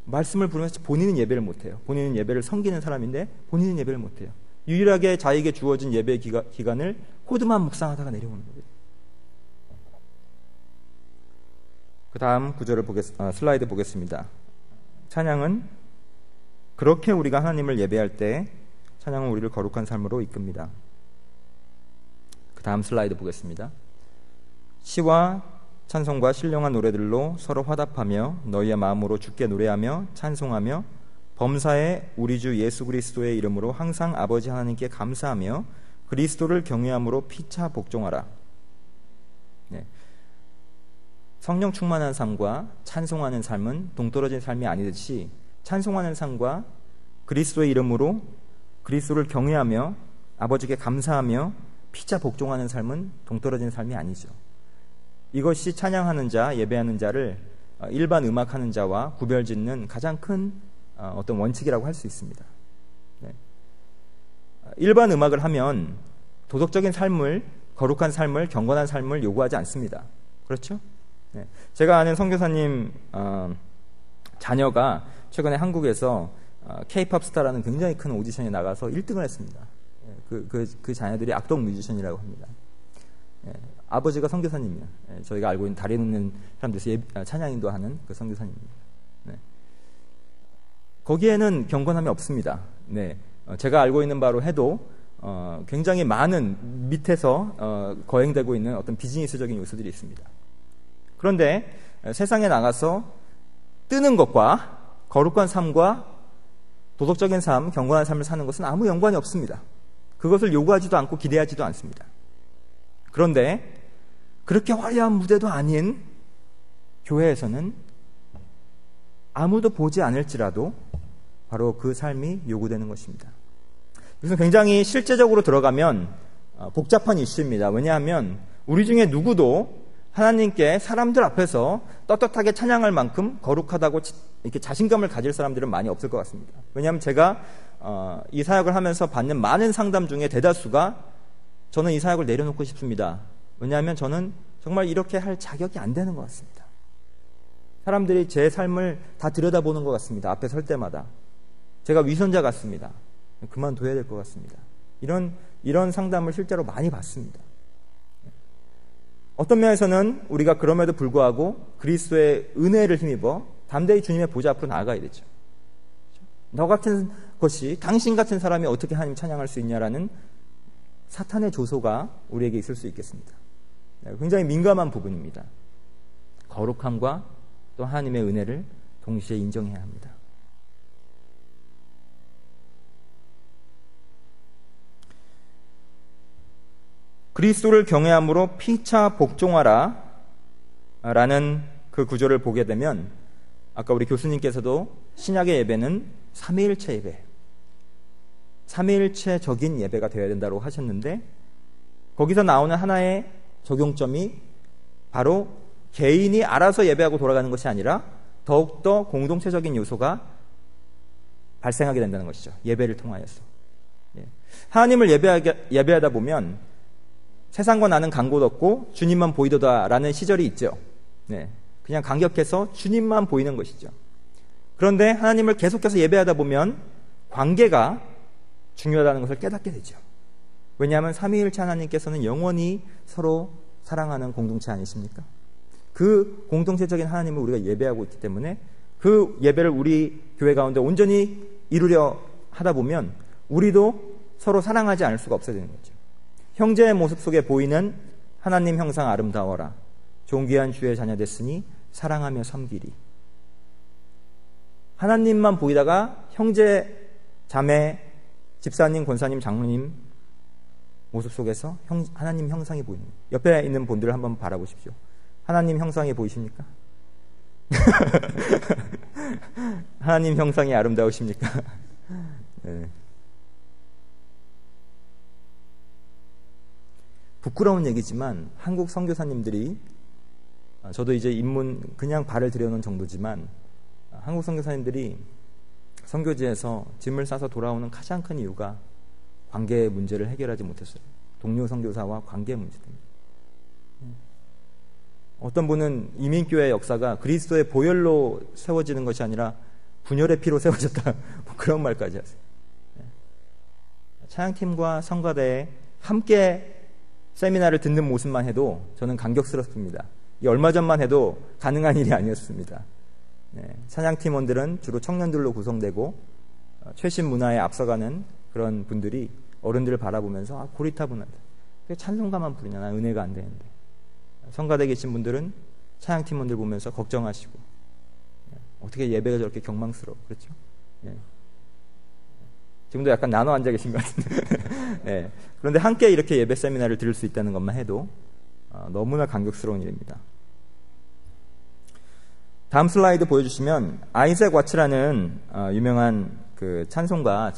Speaker 1: 말씀을 부르면서 본인은 예배를 못해요. 본인은 예배를 섬기는 사람인데 본인은 예배를 못해요. 유일하게 자에게 주어진 예배 기간을 코드만 묵상하다가 내려오는 거예요. 그 다음 구절을 슬라이드 보겠습니다. 찬양은 그렇게 우리가 하나님을 예배할 때 찬양은 우리를 거룩한 삶으로 이끕니다. 그 다음 슬라이드 보겠습니다. 시와 찬송과 신령한 노래들로 서로 화답하며 너희의 마음으로 주께 노래하며 찬송하며 범사에 우리 주 예수 그리스도의 이름으로 항상 아버지 하나님께 감사하며 그리스도를 경외함으로 피차 복종하라. 네. 성령 충만한 삶과 찬송하는 삶은 동떨어진 삶이 아니듯이 찬송하는 삶과 그리스도의 이름으로 그리스도를 경외하며 아버지께 감사하며 피차 복종하는 삶은 동떨어진 삶이 아니죠. 이것이 찬양하는 자, 예배하는 자를 일반 음악하는 자와 구별짓는 가장 큰 어떤 원칙이라고 할 수 있습니다. 네. 일반 음악을 하면 도덕적인 삶을 거룩한 삶을, 경건한 삶을 요구하지 않습니다. 그렇죠? 네. 제가 아는 선교사님 자녀가 최근에 한국에서 K-팝 스타라는 굉장히 큰 오디션에 나가서 1등을 했습니다. 그 자녀들이 악동 뮤지션이라고 합니다. 아버지가 선교사님이에요. 저희가 알고 있는 다리 놓는 사람들에서 찬양 인도하는 그 선교사님입니다. 네. 거기에는 경건함이 없습니다. 네. 제가 알고 있는 바로 해도 굉장히 많은 밑에서 거행되고 있는 어떤 비즈니스적인 요소들이 있습니다. 그런데 세상에 나가서 뜨는 것과 거룩한 삶과 도덕적인 삶, 경건한 삶을 사는 것은 아무 연관이 없습니다. 그것을 요구하지도 않고 기대하지도 않습니다. 그런데 그렇게 화려한 무대도 아닌 교회에서는 아무도 보지 않을지라도 바로 그 삶이 요구되는 것입니다. 이것은 굉장히 실제적으로 들어가면 복잡한 이슈입니다. 왜냐하면 우리 중에 누구도 하나님께 사람들 앞에서 떳떳하게 찬양할 만큼 거룩하다고 이렇게 자신감을 가질 사람들은 많이 없을 것 같습니다. 왜냐하면 제가 이 사역을 하면서 받는 많은 상담 중에 대다수가 저는 이 사역을 내려놓고 싶습니다. 왜냐하면 저는 정말 이렇게 할 자격이 안 되는 것 같습니다. 사람들이 제 삶을 다 들여다보는 것 같습니다. 앞에 설 때마다. 제가 위선자 같습니다. 그만둬야 될 것 같습니다. 이런 상담을 실제로 많이 받습니다. 어떤 면에서는 우리가 그럼에도 불구하고 그리스도의 은혜를 힘입어 담대히 주님의 보좌 앞으로 나아가야 되죠. 너 같은 것이, 당신 같은 사람이 어떻게 하나님 찬양할 수 있냐라는 사탄의 조소가 우리에게 있을 수 있겠습니다. 굉장히 민감한 부분입니다. 거룩함과 또 하나님의 은혜를 동시에 인정해야 합니다. 그리스도를 경외함으로 피차 복종하라 라는 그 구절을 보게 되면 아까 우리 교수님께서도 신약의 예배는 삼위일체 예배, 삼위일체적인 예배가 되어야 된다고 하셨는데 거기서 나오는 하나의 적용점이 바로 개인이 알아서 예배하고 돌아가는 것이 아니라 더욱더 공동체적인 요소가 발생하게 된다는 것이죠. 예배를 통하여서. 하나님을 예배하다 보면 세상과 나는 간 곳 없고 주님만 보이도다라는 시절이 있죠. 네, 그냥 간격해서 주님만 보이는 것이죠. 그런데 하나님을 계속해서 예배하다 보면 관계가 중요하다는 것을 깨닫게 되죠. 왜냐하면 삼위일체 하나님께서는 영원히 서로 사랑하는 공동체 아니십니까? 그 공동체적인 하나님을 우리가 예배하고 있기 때문에 그 예배를 우리 교회 가운데 온전히 이루려 하다 보면 우리도 서로 사랑하지 않을 수가 없어야 되는 거죠. 형제의 모습 속에 보이는 하나님 형상 아름다워라. 존귀한 주의 자녀 됐으니 사랑하며 섬기리. 하나님만 보이다가 형제, 자매, 집사님, 권사님, 장로님 모습 속에서 하나님 형상이 보이는 거예요. 옆에 있는 분들을 한번 바라보십시오. 하나님 형상이 보이십니까? 하나님 형상이 아름다우십니까? 네. 부끄러운 얘기지만 한국 선교사님들이, 저도 이제 입문 그냥 발을 들여놓은 정도지만 한국 선교사님들이 선교지에서 짐을 싸서 돌아오는 가장 큰 이유가 관계의 문제를 해결하지 못했어요. 동료 선교사와 관계의 문제 때문에. 어떤 분은 이민교회의 역사가 그리스도의 보혈로 세워지는 것이 아니라 분열의 피로 세워졌다, 뭐 그런 말까지 하세요. 찬양팀과 성가대에 함께 세미나를 듣는 모습만 해도 저는 감격스럽습니다. 얼마 전만 해도 가능한 일이 아니었습니다. 찬양팀원들은 주로 청년들로 구성되고 최신 문화에 앞서가는 그런 분들이 어른들을 바라보면서 고리타분하다. 찬송가만 부르냐, 나 은혜가 안 되는데. 성가대에 계신 분들은 찬양팀원들 보면서 걱정하시고, 어떻게 예배가 저렇게 경망스러워, 그렇죠? 지금도 약간 나눠 앉아 계신 것 같은데. 네. 그런데 함께 이렇게 예배 세미나를 들을 수 있다는 것만 해도 너무나 감격스러운 일입니다. 다음 슬라이드 보여주시면 아이색 와츠라는 유명한 그 찬송가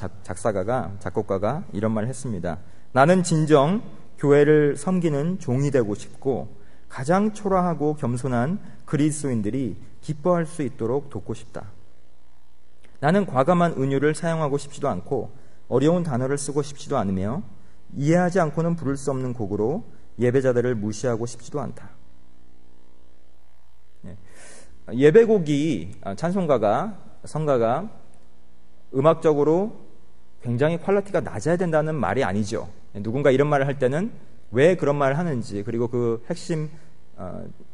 Speaker 1: 작곡가가 이런 말을 했습니다. 나는 진정 교회를 섬기는 종이 되고 싶고 가장 초라하고 겸손한 그리스도인들이 기뻐할 수 있도록 돕고 싶다. 나는 과감한 은유를 사용하고 싶지도 않고 어려운 단어를 쓰고 싶지도 않으며 이해하지 않고는 부를 수 없는 곡으로 예배자들을 무시하고 싶지도 않다. 예배곡이 찬송가가 성가가 음악적으로 굉장히 퀄리티가 낮아야 된다는 말이 아니죠. 누군가 이런 말을 할 때는 왜 그런 말을 하는지 그리고 그 핵심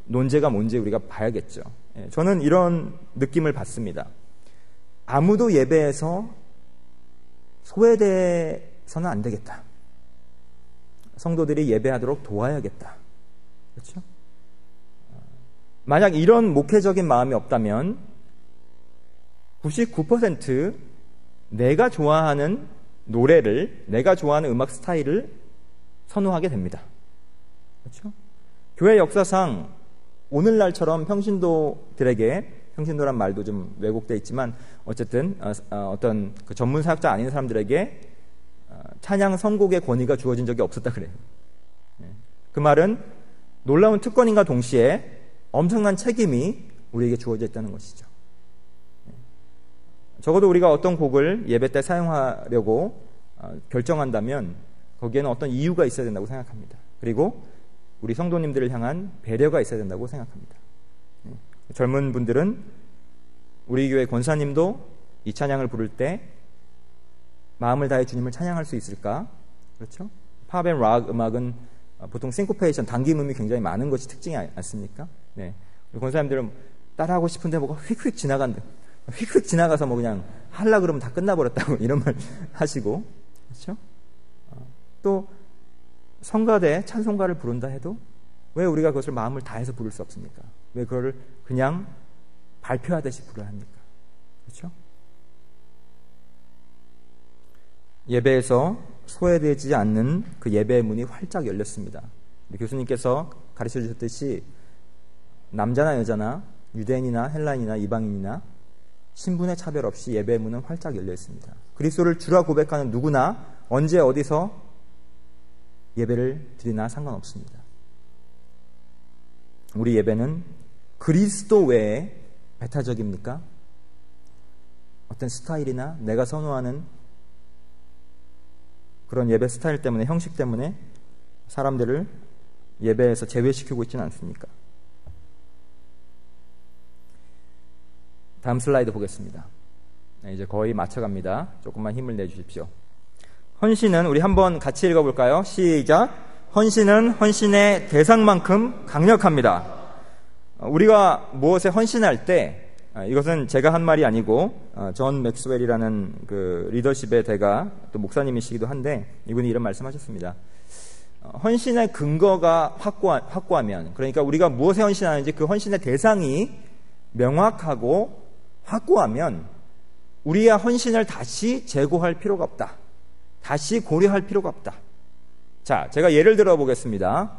Speaker 1: 논제가 뭔지 우리가 봐야겠죠. 저는 이런 느낌을 받습니다. 아무도 예배에서 소외돼서는 안 되겠다. 성도들이 예배하도록 도와야겠다. 그렇죠? 만약 이런 목회적인 마음이 없다면 99% 내가 좋아하는 노래를, 내가 좋아하는 음악 스타일을 선호하게 됩니다. 그렇죠? 교회 역사상 오늘날처럼 평신도들에게, 평신도란 말도 좀 왜곡되어 있지만 어쨌든 어떤 그 전문 사역자 아닌 사람들에게 찬양 선곡의 권위가 주어진 적이 없었다 그래요. 그 말은 놀라운 특권인과 동시에 엄청난 책임이 우리에게 주어져 있다는 것이죠. 적어도 우리가 어떤 곡을 예배 때 사용하려고 결정한다면 거기에는 어떤 이유가 있어야 된다고 생각합니다. 그리고 우리 성도님들을 향한 배려가 있어야 된다고 생각합니다. 젊은 분들은 우리 교회 권사님도 이 찬양을 부를 때 마음을 다해 주님을 찬양할 수 있을까? 그렇죠? 팝 앤 락 음악은 보통 싱코페이션, 당김음이 굉장히 많은 것이 특징이 않습니까? 네. 우리 권사님들은 따라하고 싶은데 뭐가 휙휙 지나간다. 휙휙 지나가서 뭐 그냥 하려고 그러면 다 끝나버렸다고 이런 말 하시고, 그렇죠? 또 성가대 찬송가를 부른다 해도 왜 우리가 그것을 마음을 다해서 부를 수 없습니까? 왜 그거를 그냥 발표하듯이 부르야 합니까? 그렇죠? 예배에서 소외되지 않는 그 예배의 문이 활짝 열렸습니다. 교수님께서 가르쳐 주셨듯이 남자나 여자나 유대인이나 헬라인이나 이방인이나 신분의 차별 없이 예배의 문은 활짝 열려 있습니다. 그리스도를 주라 고백하는 누구나 언제 어디서 예배를 드리나 상관없습니다. 우리 예배는 그리스도 외에 배타적입니까? 어떤 스타일이나 내가 선호하는 그런 예배 스타일 때문에, 형식 때문에 사람들을 예배에서 제외시키고 있지는 않습니까? 다음 슬라이드 보겠습니다. 이제 거의 맞춰갑니다. 조금만 힘을 내주십시오. 헌신은 우리 한번 같이 읽어볼까요? 시작! 헌신은 헌신의 대상만큼 강력합니다. 우리가 무엇에 헌신할 때, 이것은 제가 한 말이 아니고 존 맥스웰이라는 그 리더십의 대가, 또 목사님이시기도 한데 이분이 이런 말씀하셨습니다. 헌신의 근거가 확고하면, 그러니까 우리가 무엇에 헌신하는지 그 헌신의 대상이 명확하고 확고하면 우리의 헌신을 다시 재고할 필요가 없다. 다시 고려할 필요가 없다. 자, 제가 예를 들어 보겠습니다.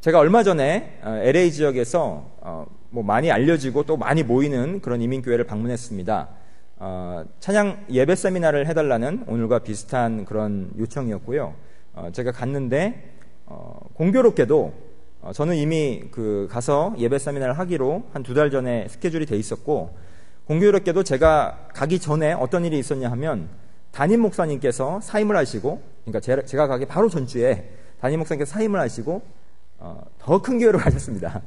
Speaker 1: 제가 얼마 전에 LA 지역에서 뭐 많이 알려지고 또 많이 모이는 그런 이민교회를 방문했습니다. 찬양 예배 세미나를 해달라는 오늘과 비슷한 그런 요청이었고요. 제가 갔는데 공교롭게도 저는 이미 가서 예배 세미나를 하기로 한 2달 전에 스케줄이 돼 있었고, 공교롭게도 제가 가기 전에 어떤 일이 있었냐 하면 담임 목사님께서 사임을 하시고, 그러니까 제가 가기 바로 전주에 담임 목사님께서 사임을 하시고 더 큰 교회로 가셨습니다.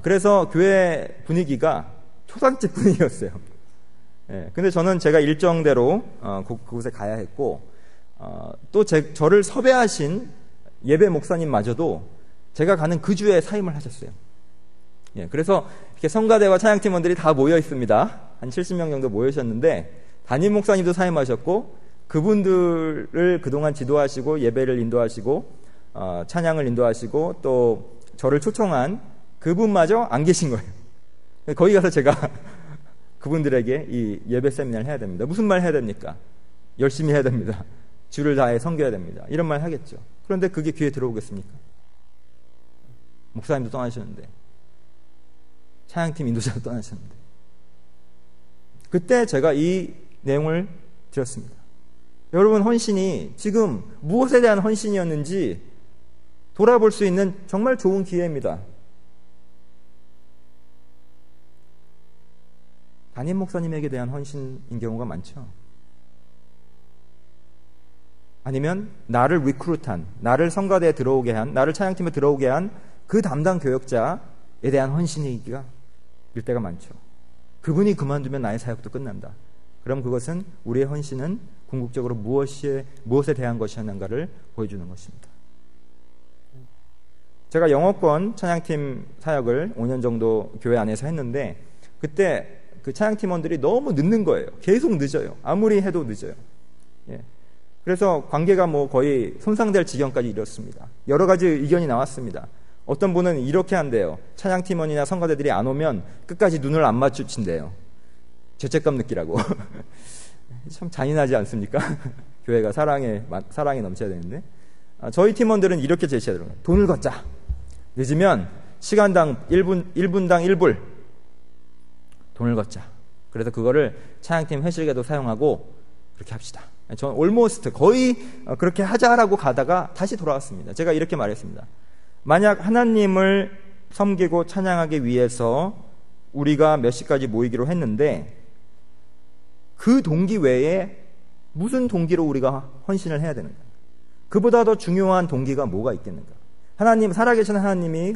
Speaker 1: 그래서 교회 분위기가 초상집 분위기였어요. 근데 저는 제가 일정대로 그곳에 가야 했고, 또 저를 섭외하신 예배 목사님마저도 제가 가는 그 주에 사임을 하셨어요. 그래서 이렇게 성가대와 찬양팀원들이 다 모여 있습니다. 한 70명 정도 모이셨는데 담임 목사님도 사임하셨고, 그분들을 그동안 지도하시고 예배를 인도하시고 찬양을 인도하시고 또 저를 초청한 그분마저 안 계신 거예요. 거기 가서 제가 그분들에게 이 예배 세미나를 해야 됩니다. 무슨 말 해야 됩니까? 열심히 해야 됩니다. 주를 다해 섬겨야 됩니다. 이런 말 하겠죠. 그런데 그게 귀에 들어오겠습니까? 목사님도 떠나셨는데, 찬양팀 인도자도 떠나셨는데, 그때 제가 이 내용을 드렸습니다. 여러분, 헌신이 지금 무엇에 대한 헌신이었는지 돌아볼 수 있는 정말 좋은 기회입니다. 담임 목사님에게 대한 헌신인 경우가 많죠. 아니면 나를 리크루트한, 나를 성가대에 들어오게 한, 나를 찬양팀에 들어오게 한 그 담당 교역자에 대한 헌신이기가 일 때가 많죠. 그분이 그만두면 나의 사역도 끝난다. 그럼 그것은 우리의 헌신은 궁극적으로 무엇에 대한 것이었는가를 보여주는 것입니다. 제가 영어권 찬양팀 사역을 5년 정도 교회 안에서 했는데 그때 그 찬양팀원들이 너무 늦는 거예요. 계속 늦어요. 아무리 해도 늦어요. 예. 그래서 관계가 거의 손상될 지경까지 이뤘습니다. 여러 가지 의견이 나왔습니다. 어떤 분은 이렇게 한대요. 찬양팀원이나 성가대들이 안 오면 끝까지 눈을 안 마주친대요. 죄책감 느끼라고. 참 잔인하지 않습니까? 교회가 사랑이 넘쳐야 되는데. 저희 팀원들은 이렇게 제시하더라고요. 돈을 걷자. 늦으면 시간당 1분당 1불 돈을 걷자. 그래서 그거를 찬양팀 회식에도 사용하고 그렇게 합시다. 저는 almost 거의 그렇게 하자라고 가다가 다시 돌아왔습니다. 제가 이렇게 말했습니다. 만약 하나님을 섬기고 찬양하기 위해서 우리가 몇 시까지 모이기로 했는데 그 동기 외에 무슨 동기로 우리가 헌신을 해야 되는가? 그보다 더 중요한 동기가 뭐가 있겠는가? 하나님, 살아계신 하나님이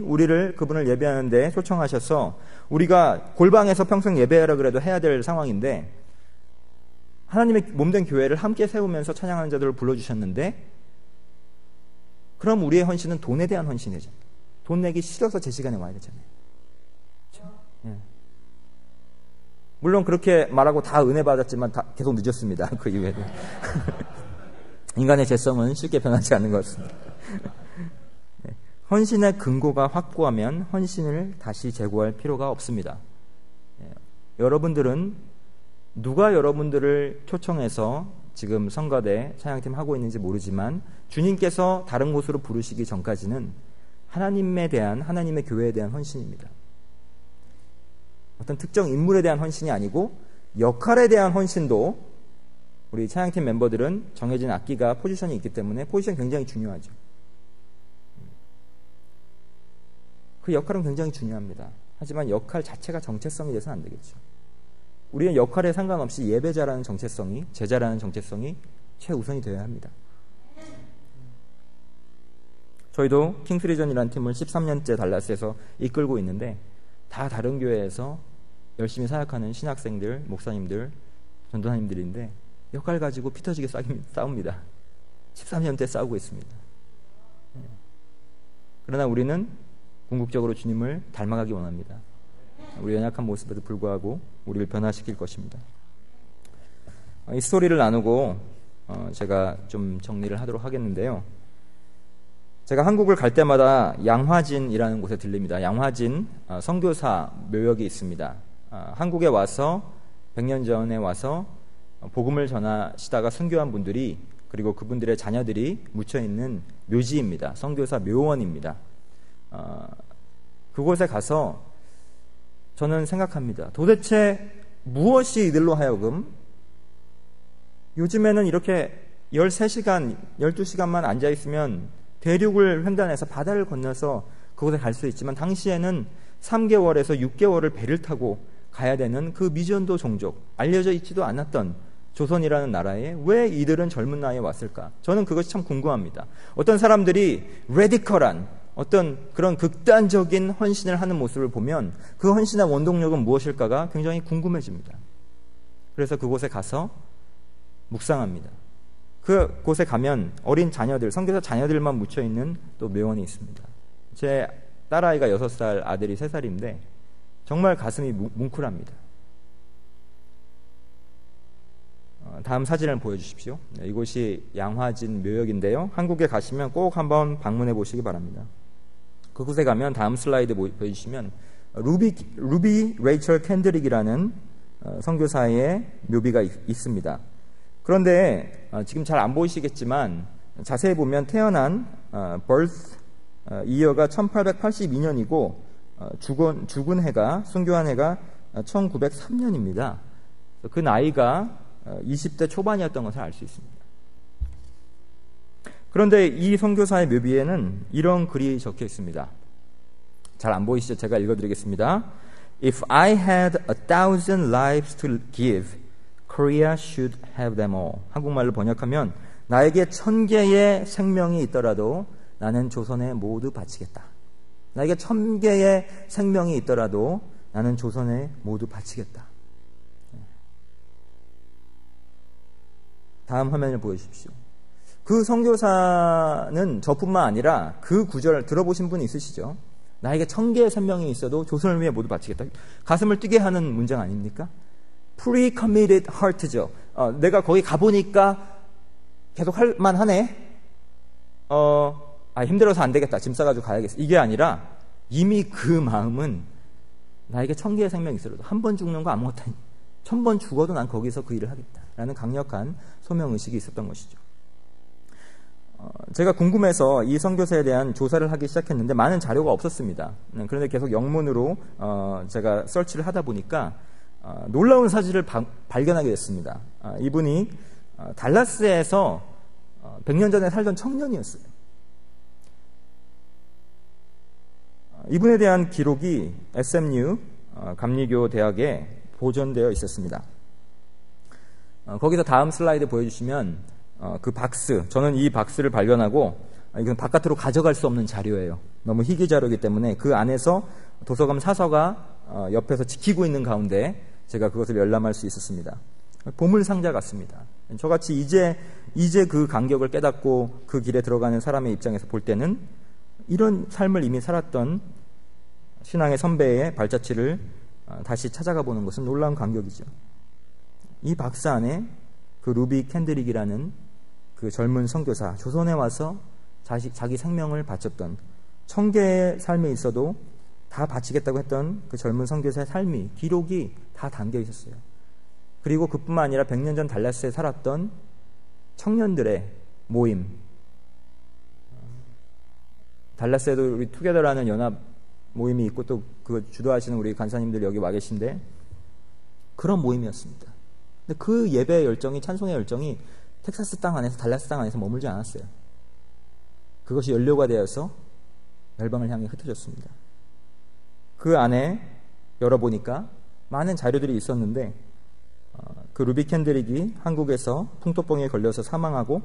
Speaker 1: 그분을 예배하는데 초청하셔서 우리가 골방에서 평생 예배하라 그래도 해야 될 상황인데 하나님의 몸된 교회를 함께 세우면서 찬양하는 자들을 불러주셨는데 그럼 우리의 헌신은 돈에 대한 헌신이죠. 돈 내기 싫어서 제 시간에 와야 되잖아요. 그렇죠? 예. 물론 그렇게 말하고 다 은혜 받았지만 계속 늦었습니다. 그 이후에도. 인간의 죄성은 쉽게 변하지 않는 것 같습니다. 네. 헌신의 근거가 확고하면 헌신을 다시 재고할 필요가 없습니다. 여러분들은 누가 여러분들을 초청해서 지금 성가대 찬양팀 하고 있는지 모르지만 주님께서 다른 곳으로 부르시기 전까지는 하나님에 대한, 하나님의 교회에 대한 헌신입니다. 어떤 특정 인물에 대한 헌신이 아니고 역할에 대한 헌신도 우리 찬양팀 멤버들은 정해진 악기가 포지션이 있기 때문에 포지션이 굉장히 중요하죠. 그 역할은 굉장히 중요합니다. 하지만 역할 자체가 정체성이 돼서는 안 되겠죠. 우리는 역할에 상관없이 예배자라는 정체성이, 제자라는 정체성이 최우선이 되어야 합니다. 저희도 킹스리전이라는 팀을 13년째 달라스에서 이끌고 있는데 다 다른 교회에서 열심히 사역하는 신학생들, 목사님들, 전도사님들인데 역할 가지고 피 터지게 싸웁니다. 13년째 싸우고 있습니다. 그러나 우리는 궁극적으로 주님을 닮아가기 원합니다. 우리 연약한 모습에도 불구하고 우리를 변화시킬 것입니다. 이 스토리를 나누고 제가 좀 정리를 하도록 하겠는데요. 제가 한국을 갈 때마다 양화진이라는 곳에 들립니다. 양화진 선교사 묘역이 있습니다. 한국에 와서 100년 전에 와서 복음을 전하시다가 순교한 분들이 그리고 그분들의 자녀들이 묻혀있는 묘지입니다. 선교사 묘원입니다. 그곳에 가서 저는 생각합니다. 도대체 무엇이 이들로 하여금 요즘에는 이렇게 13시간, 12시간만 앉아있으면 대륙을 횡단해서 바다를 건너서 그곳에 갈 수 있지만 당시에는 3개월에서 6개월을 배를 타고 가야 되는 그 미전도 종족, 알려져 있지도 않았던 조선이라는 나라에 왜 이들은 젊은 나이에 왔을까? 저는 그것이 참 궁금합니다. 어떤 사람들이 레디컬한 어떤 그런 극단적인 헌신을 하는 모습을 보면 그 헌신의 원동력은 무엇일까가 굉장히 궁금해집니다. 그래서 그곳에 가서 묵상합니다. 그곳에 가면 어린 자녀들, 선교사 자녀들만 묻혀있는 또 묘원이 있습니다. 제 딸아이가 6살, 아들이 3살인데 정말 가슴이 뭉클합니다. 다음 사진을 보여주십시오. 이곳이 양화진 묘역인데요. 한국에 가시면 꼭 한번 방문해 보시기 바랍니다. 그곳에 가면 다음 슬라이드 보여주시면 루비 레이첼 캔드릭이라는 선교사의 묘비가 있습니다. 그런데 지금 잘 안 보이시겠지만 자세히 보면 태어난 birth 이어가 1882년이고 죽은 해가, 순교한 해가 1903년입니다. 그 나이가 20대 초반이었던 것을 알 수 있습니다. 그런데 이 선교사의 묘비에는 이런 글이 적혀 있습니다. 잘 안 보이시죠? 제가 읽어드리겠습니다. If I had 1,000 lives to give, Korea should have them all. 한국말로 번역하면 나에게 1000개의 생명이 있더라도 나는 조선에 모두 바치겠다. 나에게 1000개의 생명이 있더라도 나는 조선에 모두 바치겠다. 다음 화면을 보여주십시오. 그 선교사는 저뿐만 아니라 그 구절 들어보신 분 있으시죠? 나에게 1000개의 생명이 있어도 조선을 위해 모두 바치겠다. 가슴을 뛰게 하는 문장 아닙니까? Pre-committed heart죠. 내가 거기 가보니까 계속 할 만하네. 힘들어서 안 되겠다. 짐 싸가지고 가야겠어. 이게 아니라 이미 그 마음은 나에게 1000개의 생명이 있어도 한 번 죽는 거 아무것도 아니야. 1000번 죽어도 난 거기서 그 일을 하겠다. 라는 강력한 소명의식이 있었던 것이죠. 제가 궁금해서 이 선교사에 대한 조사를 하기 시작했는데 많은 자료가 없었습니다. 그런데 계속 영문으로 제가 서치를 하다 보니까 놀라운 사실을 발견하게 됐습니다. 이분이 달라스에서 100년 전에 살던 청년이었어요. 이분에 대한 기록이 SMU 감리교 대학에 보존되어 있었습니다. 거기서 다음 슬라이드 보여주시면 그 박스, 저는 이 박스를 발견하고 이건 바깥으로 가져갈 수 없는 자료예요. 너무 희귀 자료이기 때문에 그 안에서 도서관 사서가 옆에서 지키고 있는 가운데 제가 그것을 열람할 수 있었습니다. 보물상자 같습니다. 저같이 이제 그 간격을 깨닫고 그 길에 들어가는 사람의 입장에서 볼 때는 이런 삶을 이미 살았던 신앙의 선배의 발자취를 다시 찾아가 보는 것은 놀라운 간격이죠. 이 박스 안에 그 루비 캔드릭이라는 그 젊은 선교사, 조선에 와서 자기 생명을 바쳤던 1000개의 삶에 있어도 다 바치겠다고 했던 그 젊은 선교사의 삶이, 기록이 다 담겨 있었어요. 그리고 그뿐만 아니라 100년 전 달라스에 살았던 청년들의 모임, 달라스에도 우리 투게더라는 연합 모임이 있고 또 그 주도하시는 우리 간사님들 여기 와 계신데 그런 모임이었습니다. 근데 그 예배의 열정이, 찬송의 열정이 텍사스 땅 안에서, 달라스 땅 안에서 머물지 않았어요. 그것이 연료가 되어서 열방을 향해 흩어졌습니다. 그 안에 열어보니까 많은 자료들이 있었는데 그 루비 캔드릭이 한국에서 풍토병에 걸려서 사망하고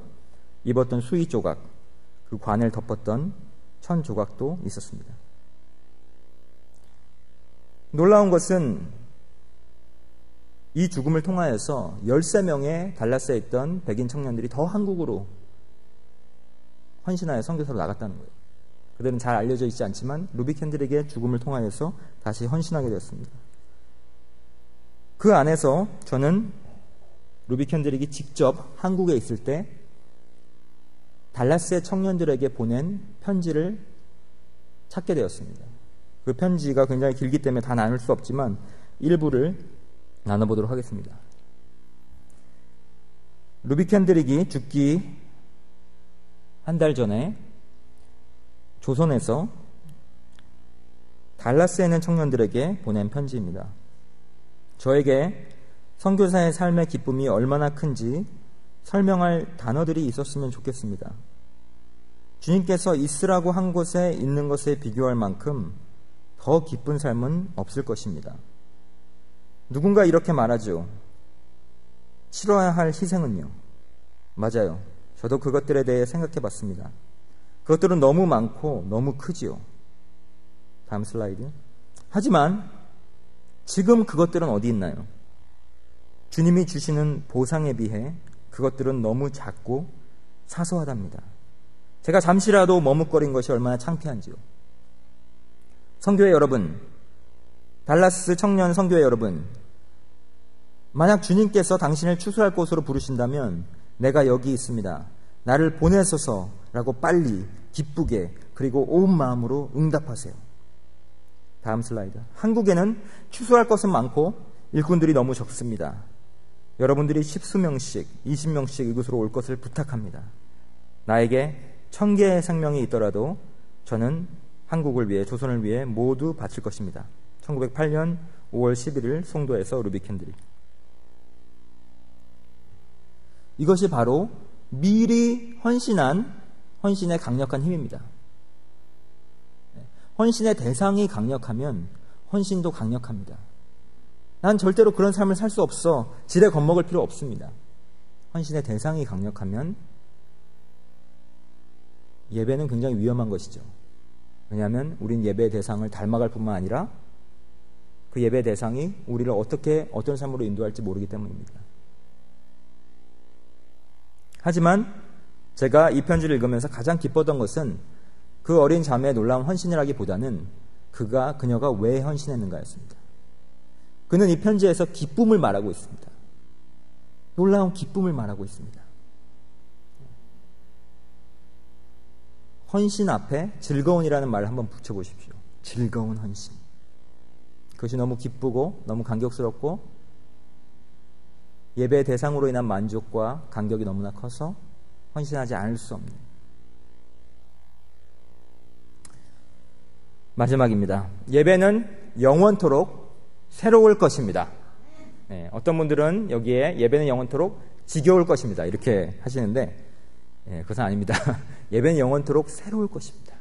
Speaker 1: 입었던 수의 조각, 그 관을 덮었던 천 조각도 있었습니다. 놀라운 것은 이 죽음을 통하여서 13명의 달라스에 있던 백인 청년들이 더 한국으로 헌신하여 선교사로 나갔다는 거예요. 그들은 잘 알려져 있지 않지만 루비 캔드릭의 죽음을 통하여서 다시 헌신하게 되었습니다. 그 안에서 저는 루비 캔드릭이 직접 한국에 있을 때 달라스의 청년들에게 보낸 편지를 찾게 되었습니다. 그 편지가 굉장히 길기 때문에 다 나눌 수 없지만 일부를 나눠보도록 하겠습니다. 루비 캔드릭이 죽기 한 달 전에 조선에서 달라스에 있는 청년들에게 보낸 편지입니다. 저에게 선교사의 삶의 기쁨이 얼마나 큰지 설명할 단어들이 있었으면 좋겠습니다. 주님께서 있으라고 한 곳에 있는 것에 비교할 만큼 더 기쁜 삶은 없을 것입니다. 누군가 이렇게 말하죠. 치러야 할 희생은요. 맞아요. 저도 그것들에 대해 생각해 봤습니다. 그것들은 너무 많고 너무 크지요. 다음 슬라이드. 하지만 지금 그것들은 어디 있나요? 주님이 주시는 보상에 비해 그것들은 너무 작고 사소하답니다. 제가 잠시라도 머뭇거린 것이 얼마나 창피한지요. 선교회 여러분, 달라스 청년 선교회 여러분, 만약 주님께서 당신을 추수할 곳으로 부르신다면 내가 여기 있습니다. 나를 보내소서라고 빨리, 기쁘게, 그리고 온 마음으로 응답하세요. 다음 슬라이드. 한국에는 추수할 것은 많고 일꾼들이 너무 적습니다. 여러분들이 10수명씩, 20명씩 이곳으로 올 것을 부탁합니다. 나에게 1000개의 생명이 있더라도 저는 한국을 위해, 조선을 위해 모두 바칠 것입니다. 1908년 5월 11일 송도에서 루비 캔드릭. 이것이 바로 미리 헌신한 헌신의 강력한 힘입니다. 헌신의 대상이 강력하면 헌신도 강력합니다. 난 절대로 그런 삶을 살 수 없어. 지레 겁먹을 필요 없습니다. 헌신의 대상이 강력하면 예배는 굉장히 위험한 것이죠. 왜냐하면 우린 예배의 대상을 닮아갈 뿐만 아니라 그 예배 대상이 우리를 어떤 삶으로 인도할지 모르기 때문입니다. 하지만 제가 이 편지를 읽으면서 가장 기뻤던 것은 그 어린 자매의 놀라운 헌신이라기보다는 그녀가 왜 헌신했는가였습니다. 그는 이 편지에서 기쁨을 말하고 있습니다. 놀라운 기쁨을 말하고 있습니다. 헌신 앞에 즐거운이라는 말을 한번 붙여보십시오. 즐거운 헌신. 그것이 너무 기쁘고 너무 감격스럽고 예배의 대상으로 인한 만족과 감격이 너무나 커서 헌신하지 않을 수 없는. 마지막입니다. 예배는 영원토록 새로울 것입니다. 네, 어떤 분들은 여기에 예배는 영원토록 지겨울 것입니다 이렇게 하시는데 그것은 아닙니다. 예배는 영원토록 새로울 것입니다.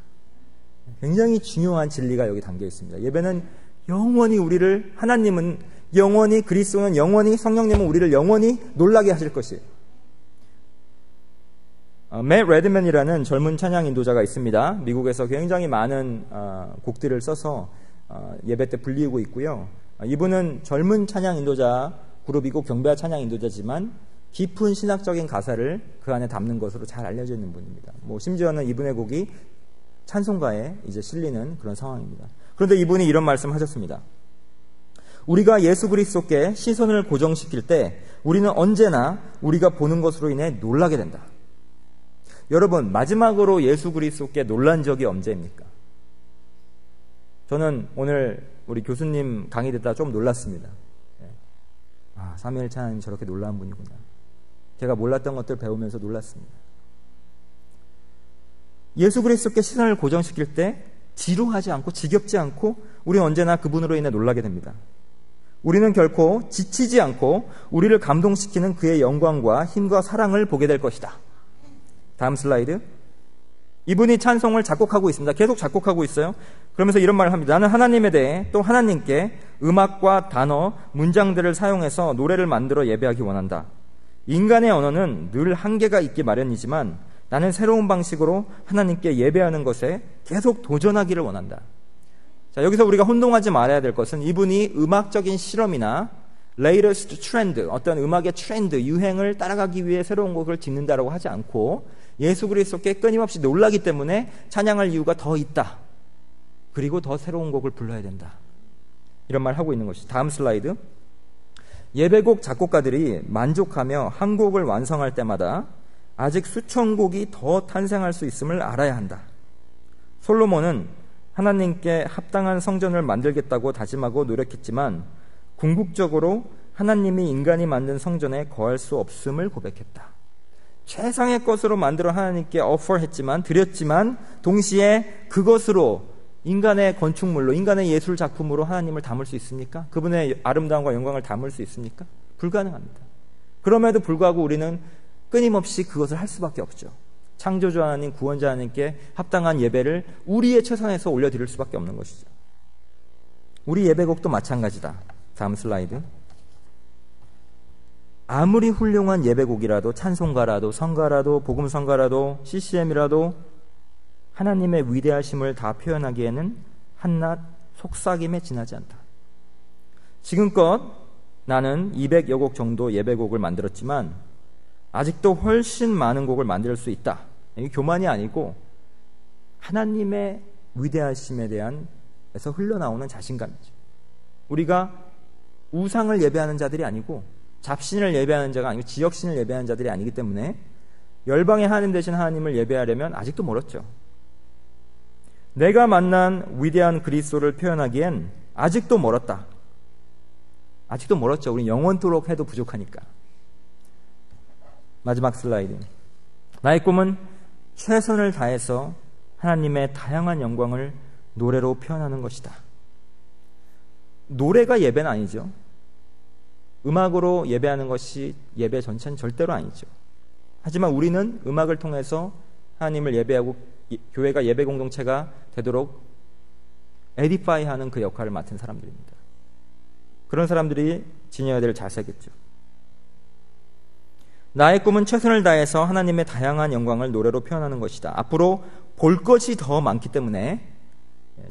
Speaker 1: 굉장히 중요한 진리가 여기 담겨 있습니다. 예배는 영원히 우리를, 하나님은 영원히, 그리스도는 영원히, 성령님은 우리를 영원히 놀라게 하실 것이에요. 맷 레드맨이라는 젊은 찬양 인도자가 있습니다. 미국에서 굉장히 많은 곡들을 써서 예배 때 불리고 있고요. 이분은 젊은 찬양 인도자 그룹이고 경배와 찬양 인도자지만 깊은 신학적인 가사를 그 안에 담는 것으로 잘 알려져 있는 분입니다. 심지어는 이분의 곡이 찬송가에 이제 실리는 그런 상황입니다. 그런데 이분이 이런 말씀하셨습니다. 우리가 예수 그리스도께 시선을 고정시킬 때 우리는 언제나 우리가 보는 것으로 인해 놀라게 된다. 여러분, 마지막으로 예수 그리스도께 놀란 적이 언제입니까? 저는 오늘 우리 교수님 강의 듣다 좀 놀랐습니다. 삼위일 찬양이 저렇게 놀라운 분이구나. 제가 몰랐던 것들 배우면서 놀랐습니다. 예수 그리스도께 시선을 고정시킬 때 지루하지 않고 지겹지 않고 우리는 언제나 그분으로 인해 놀라게 됩니다. 우리는 결코 지치지 않고 우리를 감동시키는 그의 영광과 힘과 사랑을 보게 될 것이다. 다음 슬라이드. 이분이 찬송을 작곡하고 있습니다. 계속 작곡하고 있어요. 그러면서 이런 말을 합니다. 나는 하나님에 대해 또 하나님께 음악과 단어, 문장들을 사용해서 노래를 만들어 예배하기 원한다. 인간의 언어는 늘 한계가 있기 마련이지만 나는 새로운 방식으로 하나님께 예배하는 것에 계속 도전하기를 원한다. 자, 여기서 우리가 혼동하지 말아야 될 것은 이분이 음악적인 실험이나 latest trend, 어떤 음악의 트렌드, 유행을 따라가기 위해 새로운 곡을 짓는다라고 하지 않고 예수 그리스도께 끊임없이 놀라기 때문에 찬양할 이유가 더 있다. 그리고 더 새로운 곡을 불러야 된다. 이런 말 하고 있는 것이죠. 다음 슬라이드. 예배곡 작곡가들이 만족하며 한 곡을 완성할 때마다 아직 수천 곡이 더 탄생할 수 있음을 알아야 한다. 솔로몬은 하나님께 합당한 성전을 만들겠다고 다짐하고 노력했지만 궁극적으로 하나님이 인간이 만든 성전에 거할 수 없음을 고백했다. 최상의 것으로 만들어 하나님께 드렸지만 동시에 그것으로 인간의 건축물로, 인간의 예술 작품으로 하나님을 담을 수 있습니까? 그분의 아름다움과 영광을 담을 수 있습니까? 불가능합니다. 그럼에도 불구하고 우리는 끊임없이 그것을 할 수밖에 없죠. 창조주 하나님, 구원자 하나님께 합당한 예배를 우리의 최선에서 올려드릴 수밖에 없는 것이죠. 우리 예배곡도 마찬가지다. 다음 슬라이드. 아무리 훌륭한 예배곡이라도, 찬송가라도, 성가라도, 복음성가라도, CCM이라도 하나님의 위대하심을 다 표현하기에는 한낱 속삭임에 지나지 않다. 지금껏 나는 200여 곡 정도 예배곡을 만들었지만 아직도 훨씬 많은 곡을 만들 수 있다. 이게 교만이 아니고 하나님의 위대하심에 대한 에서 흘러나오는 자신감이죠. 우리가 우상을 예배하는 자들이 아니고 잡신을 예배하는 자가 아니고 지역신을 예배하는 자들이 아니기 때문에 열방의 하나님 되신 하나님을 예배하려면 아직도 멀었죠. 내가 만난 위대한 그리스도를 표현하기엔 아직도 멀었다. 아직도 멀었죠. 우린 영원토록 해도 부족하니까. 마지막 슬라이드. 나의 꿈은 최선을 다해서 하나님의 다양한 영광을 노래로 표현하는 것이다. 노래가 예배는 아니죠. 음악으로 예배하는 것이 예배 전체는 절대로 아니죠. 하지만 우리는 음악을 통해서 하나님을 예배하고 교회가 예배 공동체가 되도록 에디파이하는 그 역할을 맡은 사람들입니다. 그런 사람들이 지녀야 될 자세겠죠. 나의 꿈은 최선을 다해서 하나님의 다양한 영광을 노래로 표현하는 것이다. 앞으로 볼 것이 더 많기 때문에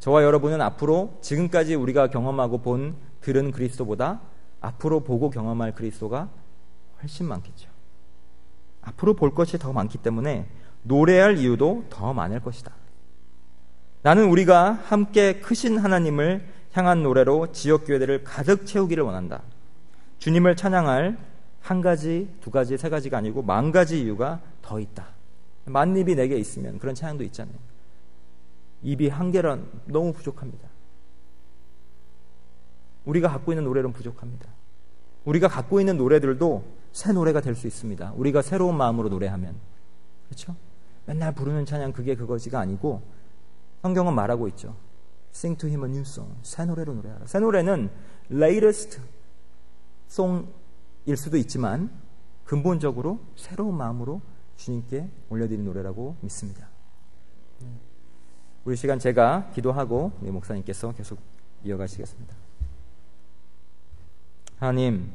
Speaker 1: 저와 여러분은 앞으로 지금까지 우리가 경험하고 들은 그리스도보다 앞으로 보고 경험할 그리스도가 훨씬 많겠죠. 앞으로 볼 것이 더 많기 때문에 노래할 이유도 더 많을 것이다. 나는 우리가 함께 크신 하나님을 향한 노래로 지역교회들을 가득 채우기를 원한다. 주님을 찬양할 한 가지, 두 가지, 세 가지가 아니고 10,000가지 이유가 더 있다. 만입이 내게 있으면 그런 찬양도 있잖아요. 입이 한 개란 너무 부족합니다. 우리가 갖고 있는 노래는 부족합니다. 우리가 갖고 있는 노래들도 새 노래가 될 수 있습니다. 우리가 새로운 마음으로 노래하면. 그렇죠? 맨날 부르는 찬양 그게 그거지가 아니고 성경은 말하고 있죠. Sing to him a new song. 새 노래로 노래하라. 새 노래는 latest song일 수도 있지만 근본적으로 새로운 마음으로 주님께 올려드린 노래라고 믿습니다. 우리 시간 제가 기도하고 우리 목사님께서 계속 이어가시겠습니다. 하나님,